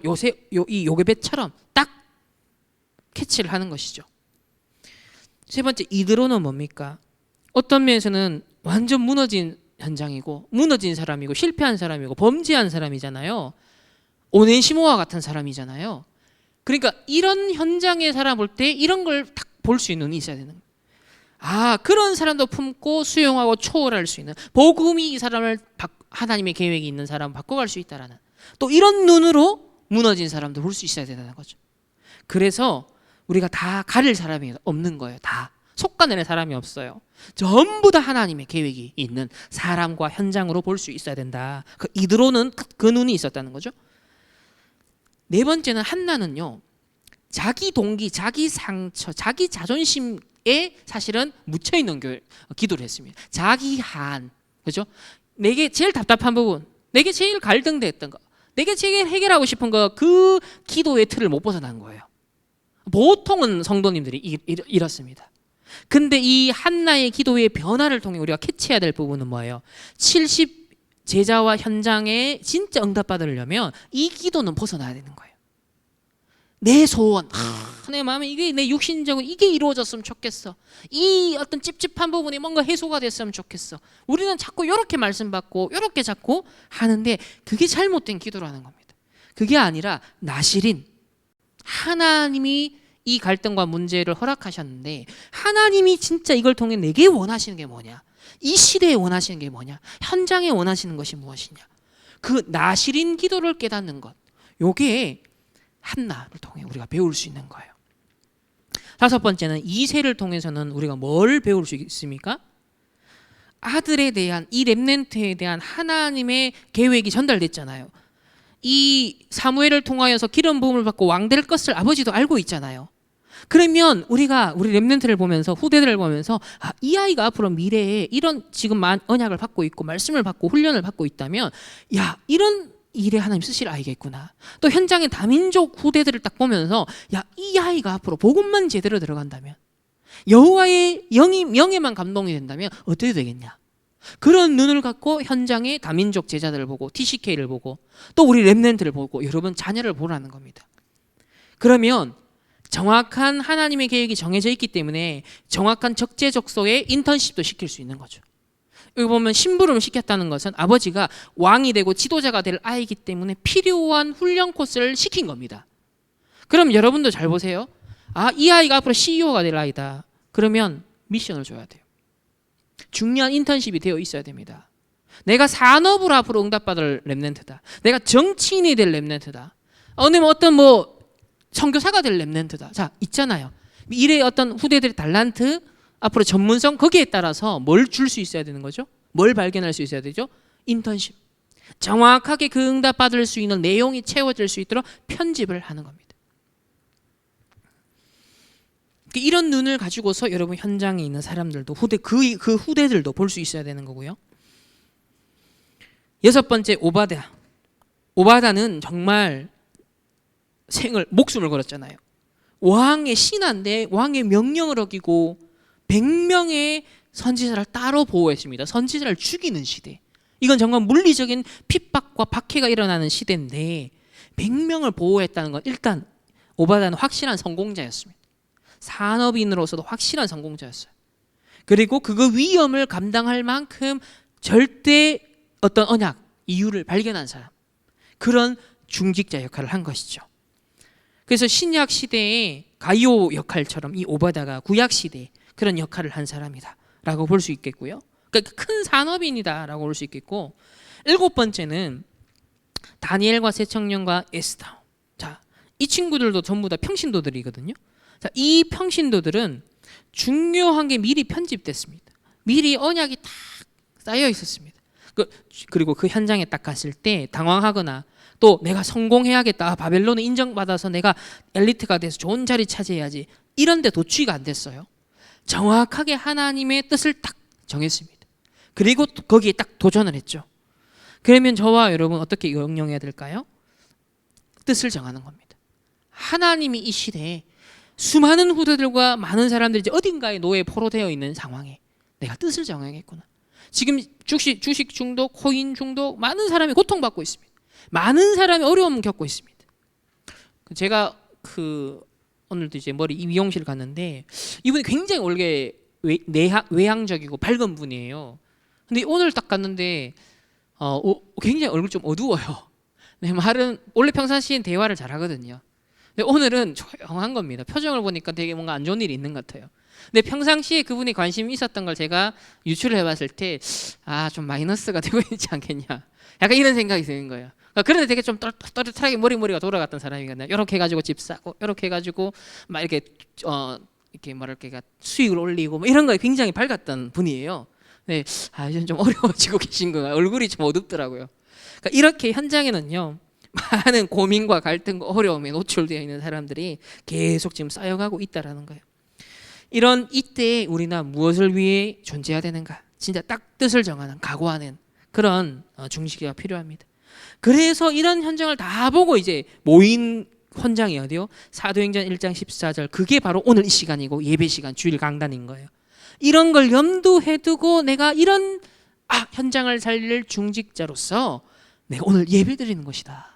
이 요게벳처럼 딱 캐치를 하는 것이죠. 세 번째, 이드로는 뭡니까? 어떤 면에서는 완전 무너진 현장이고 무너진 사람이고 실패한 사람이고 범죄한 사람이잖아요. 오네시모와 같은 사람이잖아요. 그러니까 이런 현장의 사람 볼 때 이런 걸 딱 볼 수 있는 눈이 있어야 되는 거예요. 그런 사람도 품고 수용하고 초월할 수 있는, 복음이 이 사람을 하나님의 계획이 있는 사람을 바꿔갈 수 있다라는, 또 이런 눈으로 무너진 사람도 볼 수 있어야 된다는 거죠. 그래서 우리가 다 가릴 사람이 없는 거예요. 다 속가내는 사람이 없어요. 전부 다 하나님의 계획이 있는 사람과 현장으로 볼 수 있어야 된다. 이드로는 그 눈이 있었다는 거죠. 네 번째는 한나는요, 자기 동기, 자기 상처, 자기 자존심에 사실은 묻혀있는 기도를 했습니다. 자기 한, 그죠? 내게 제일 답답한 부분, 내게 제일 갈등됐던 거, 내게 제일 해결하고 싶은 거, 그 기도의 틀을 못 벗어난 거예요. 보통은 성도님들이 이렇습니다. 근데 이 한나의 기도의 변화를 통해 우리가 캐치해야 될 부분은 뭐예요? 70 제자와 현장에 진짜 응답받으려면 이 기도는 벗어나야 되는 거예요. 내 소원, 내 마음에 이게, 내 육신적으로 이게 이루어졌으면 좋겠어. 이 어떤 찝찝한 부분이 뭔가 해소가 됐으면 좋겠어. 우리는 자꾸 이렇게 말씀 받고 이렇게 자꾸 하는데 그게 잘못된 기도라는 겁니다. 그게 아니라 나실인 하나님이 이 갈등과 문제를 허락하셨는데 하나님이 진짜 이걸 통해 내게 원하시는 게 뭐냐, 이 시대에 원하시는 게 뭐냐, 현장에 원하시는 것이 무엇이냐, 그 나실인 기도를 깨닫는 것, 요게 한나를 통해 우리가 배울 수 있는 거예요. 다섯 번째는 이세를 통해서는 우리가 뭘 배울 수 있습니까? 아들에 대한, 이 렘넌트에 대한 하나님의 계획이 전달됐잖아요. 이 사무엘을 통하여서 기름 부음을 받고 왕 될 것을 아버지도 알고 있잖아요. 그러면 우리 렘넌트를 보면서, 후대들을 보면서 이 아이가 앞으로 미래에 이런 지금 언약을 받고 있고 말씀을 받고 훈련을 받고 있다면 이런 일에 하나님 쓰실 아이겠구나. 또 현장의 다민족 후대들을 딱 보면서 이 아이가 앞으로 복음만 제대로 들어간다면, 여호와의 영에만 감동이 된다면 어떻게 되겠냐. 그런 눈을 갖고 현장의 다민족 제자들을 보고 TCK를 보고 또 우리 렘넌트를 보고 여러분 자녀를 보라는 겁니다. 그러면 정확한 하나님의 계획이 정해져 있기 때문에 정확한 적재적소에 인턴십도 시킬 수 있는 거죠. 여기 보면 심부름을 시켰다는 것은 아버지가 왕이 되고 지도자가 될 아이이기 때문에 필요한 훈련 코스를 시킨 겁니다. 그럼 여러분도 잘 보세요. 이 아이가 앞으로 CEO가 될 아이다. 그러면 미션을 줘야 돼요. 중요한 인턴십이 되어 있어야 됩니다. 내가 산업으로 앞으로 응답받을 렘넌트다. 내가 정치인이 될 렘넌트다. 아니면 어떤 선교사가 될 렘넌트다. 자, 있잖아요. 미래의 어떤 후대들의 달란트, 앞으로 전문성, 거기에 따라서 뭘 줄 수 있어야 되는 거죠? 뭘 발견할 수 있어야 되죠? 인턴십. 정확하게 그 응답받을 수 있는 내용이 채워질 수 있도록 편집을 하는 겁니다. 이런 눈을 가지고서 여러분 현장에 있는 사람들도 그 후대들도 볼 수 있어야 되는 거고요. 여섯 번째, 오바다는 정말 목숨을 걸었잖아요. 왕의 신하인데 왕의 명령을 어기고 100명의 선지자를 따로 보호했습니다. 선지자를 죽이는 시대. 이건 정말 물리적인 핍박과 박해가 일어나는 시대인데 100명을 보호했다는 건 일단 오바다는 확실한 성공자였습니다. 산업인으로서도 확실한 성공자였어요. 그리고 그 위험을 감당할 만큼 절대 어떤 언약, 이유를 발견한 사람, 그런 중직자 역할을 한 것이죠. 그래서 신약 시대의 가이오 역할처럼 이 오바다가 구약 시대에 그런 역할을 한 사람이다라고 볼 수 있겠고요. 그러니까 큰 산업인이다라고 볼 수 있겠고, 일곱 번째는 다니엘과 세 청년과 에스더. 자, 이 친구들도 전부 다 평신도들이거든요. 자, 이 평신도들은 중요한 게 미리 편집됐습니다. 미리 언약이 딱 쌓여 있었습니다. 그리고 그 현장에 딱 갔을 때 당황하거나 또 내가 성공해야겠다, 바벨론을 인정받아서 내가 엘리트가 돼서 좋은 자리 차지해야지, 이런 데 도취가 안 됐어요. 정확하게 하나님의 뜻을 딱 정했습니다. 그리고 거기에 딱 도전을 했죠. 그러면 저와 여러분 어떻게 응용해야 될까요? 뜻을 정하는 겁니다. 하나님이 이 시대에 수많은 후대들과 많은 사람들이 이제 어딘가에 노예 포로되어 있는 상황에 내가 뜻을 정해야겠구나. 지금 주식 중독, 코인 중독, 많은 사람이 고통받고 있습니다. 많은 사람이 어려움 겪고 있습니다. 제가 오늘도 이제 머리 미용실 갔는데 이분이 굉장히 원래 외향적이고 밝은 분이에요. 근데 오늘 딱 갔는데 굉장히 얼굴 좀 어두워요. 네, 말은 원래 평상시엔 대화를 잘 하거든요. 근데 오늘은 조용한 겁니다. 표정을 보니까 되게 뭔가 안 좋은 일이 있는 것 같아요. 근데 평상시에 그분이 관심이 있었던 걸 제가 유추를 해봤을 때 좀 마이너스가 되고 있지 않겠냐, 약간 이런 생각이 드는 거예요. 그런데 되게 좀 또렷하게 머리가 돌아갔던 사람이거든요. 이렇게 해가지고 집 사고, 이렇게 해가지고 막 이렇게 이렇게 뭐랄까 수익을 올리고 뭐 이런 거에 굉장히 밝았던 분이에요. 네, 이제 좀 어려워지고 계신 거예요. 얼굴이 좀 어둡더라고요. 그러니까 이렇게 현장에는요, 많은 고민과 갈등과 어려움에 노출되어 있는 사람들이 계속 지금 쌓여가고 있다라는 거예요. 이런 이때에 우리나 무엇을 위해 존재해야 되는가, 진짜 딱 뜻을 정하는, 각오하는 그런 중시기가 필요합니다. 그래서 이런 현장을 다 보고 이제 모인 현장이 어디요? 사도행전 1장 14절, 그게 바로 오늘 이 시간이고 예배 시간, 주일 강단인 거예요. 이런 걸 염두에 두고 내가 이런 현장을 살릴 중직자로서 내가 오늘 예배 드리는 것이다.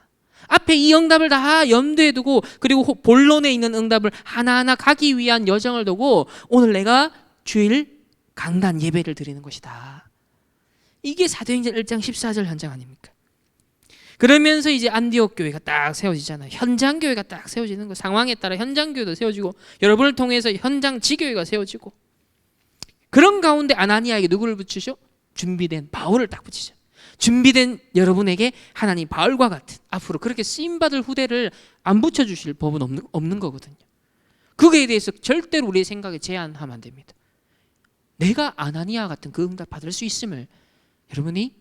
앞에 이 응답을 다 염두에 두고, 그리고 본론에 있는 응답을 하나하나 가기 위한 여정을 두고 오늘 내가 주일 강단 예배를 드리는 것이다. 이게 사도행전 1장 14절 현장 아닙니까? 그러면서 이제 안디옥 교회가 딱 세워지잖아요. 현장 교회가 딱 세워지는 거. 상황에 따라 현장 교회도 세워지고 여러분을 통해서 현장 지교회가 세워지고, 그런 가운데 아나니아에게 누구를 붙이죠? 준비된 바울을 딱 붙이죠. 준비된 여러분에게 하나님 바울과 같은 앞으로 그렇게 쓰임받을 후대를 안 붙여주실 법은 없는 거거든요. 그거에 대해서 절대로 우리의 생각에 제한하면 안 됩니다. 내가 아나니아 같은 그 응답 받을 수 있음을 여러분이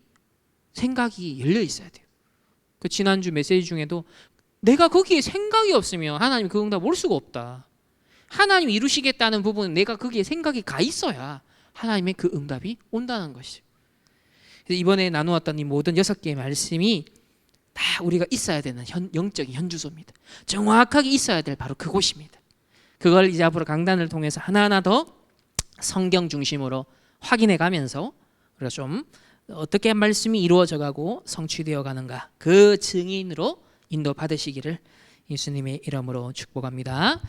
생각이 열려 있어야 돼요. 그 지난주 메시지 중에도 내가 거기에 생각이 없으면 하나님 그 응답 올 수가 없다. 하나님 이루시겠다는 부분은 내가 거기에 생각이 가 있어야 하나님의 그 응답이 온다는 것이죠. 이번에 나누었던 이 모든 6개의 말씀이 다 우리가 있어야 되는 영적인 현주소입니다. 정확하게 있어야 될 바로 그곳입니다. 그걸 이제 앞으로 강단을 통해서 하나하나 더 성경 중심으로 확인해 가면서 우리가 좀 어떻게 말씀이 이루어져 가고 성취되어 가는가, 그 증인으로 인도 받으시기를 예수님의 이름으로 축복합니다.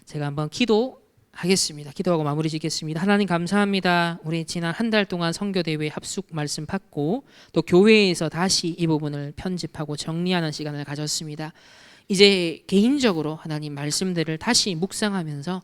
제가 한번 기도하겠습니다. 기도하고 마무리 짓겠습니다. 하나님 감사합니다. 우리 지난 한 달 동안 선교대회 합숙 말씀 받고 또 교회에서 다시 이 부분을 편집하고 정리하는 시간을 가졌습니다. 이제 개인적으로 하나님 말씀들을 다시 묵상하면서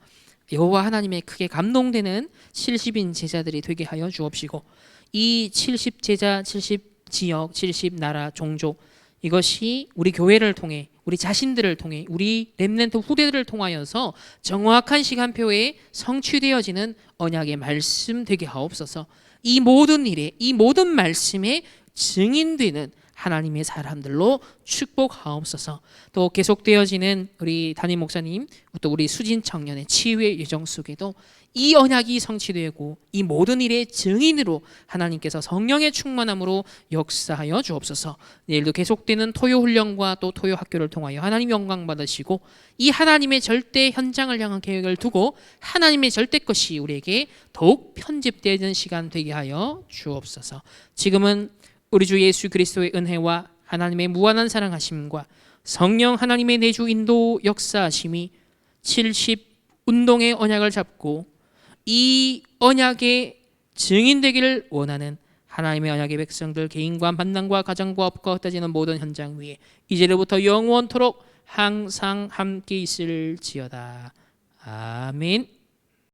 여호와 하나님의 크게 감동되는 70인 제자들이 되게 하여 주옵시고, 이 70제자, 70지역, 70나라, 종족, 이것이 우리 교회를 통해, 우리 자신들을 통해, 우리 렘넌트 후대들을 통하여서 정확한 시간표에 성취되어지는 언약의 말씀 되게 하옵소서. 이 모든 일에, 이 모든 말씀에 증인되는 하나님의 사람들로 축복하옵소서. 또 계속되어지는 우리 담임 목사님, 또 우리 수진 청년의 치유의 예정 속에도 이 언약이 성취되고 이 모든 일의 증인으로 하나님께서 성령의 충만함으로 역사하여 주옵소서. 내일도 계속되는 토요 훈련과 또 토요 학교를 통하여 하나님 영광 받으시고, 이 하나님의 절대 현장을 향한 계획을 두고 하나님의 절대 것이 우리에게 더욱 편집되는 시간 되게 하여 주옵소서. 지금은 우리 주 예수 그리스도의 은혜와 하나님의 무한한 사랑하심과 성령 하나님의 내주 인도 역사하심이 70 운동의 언약을 잡고 이 언약의 증인되기를 원하는 하나님의 언약의 백성들 개인과 만남과 가정과 업과 흩어지는 모든 현장 위에 이제로부터 영원토록 항상 함께 있을지어다. 아멘.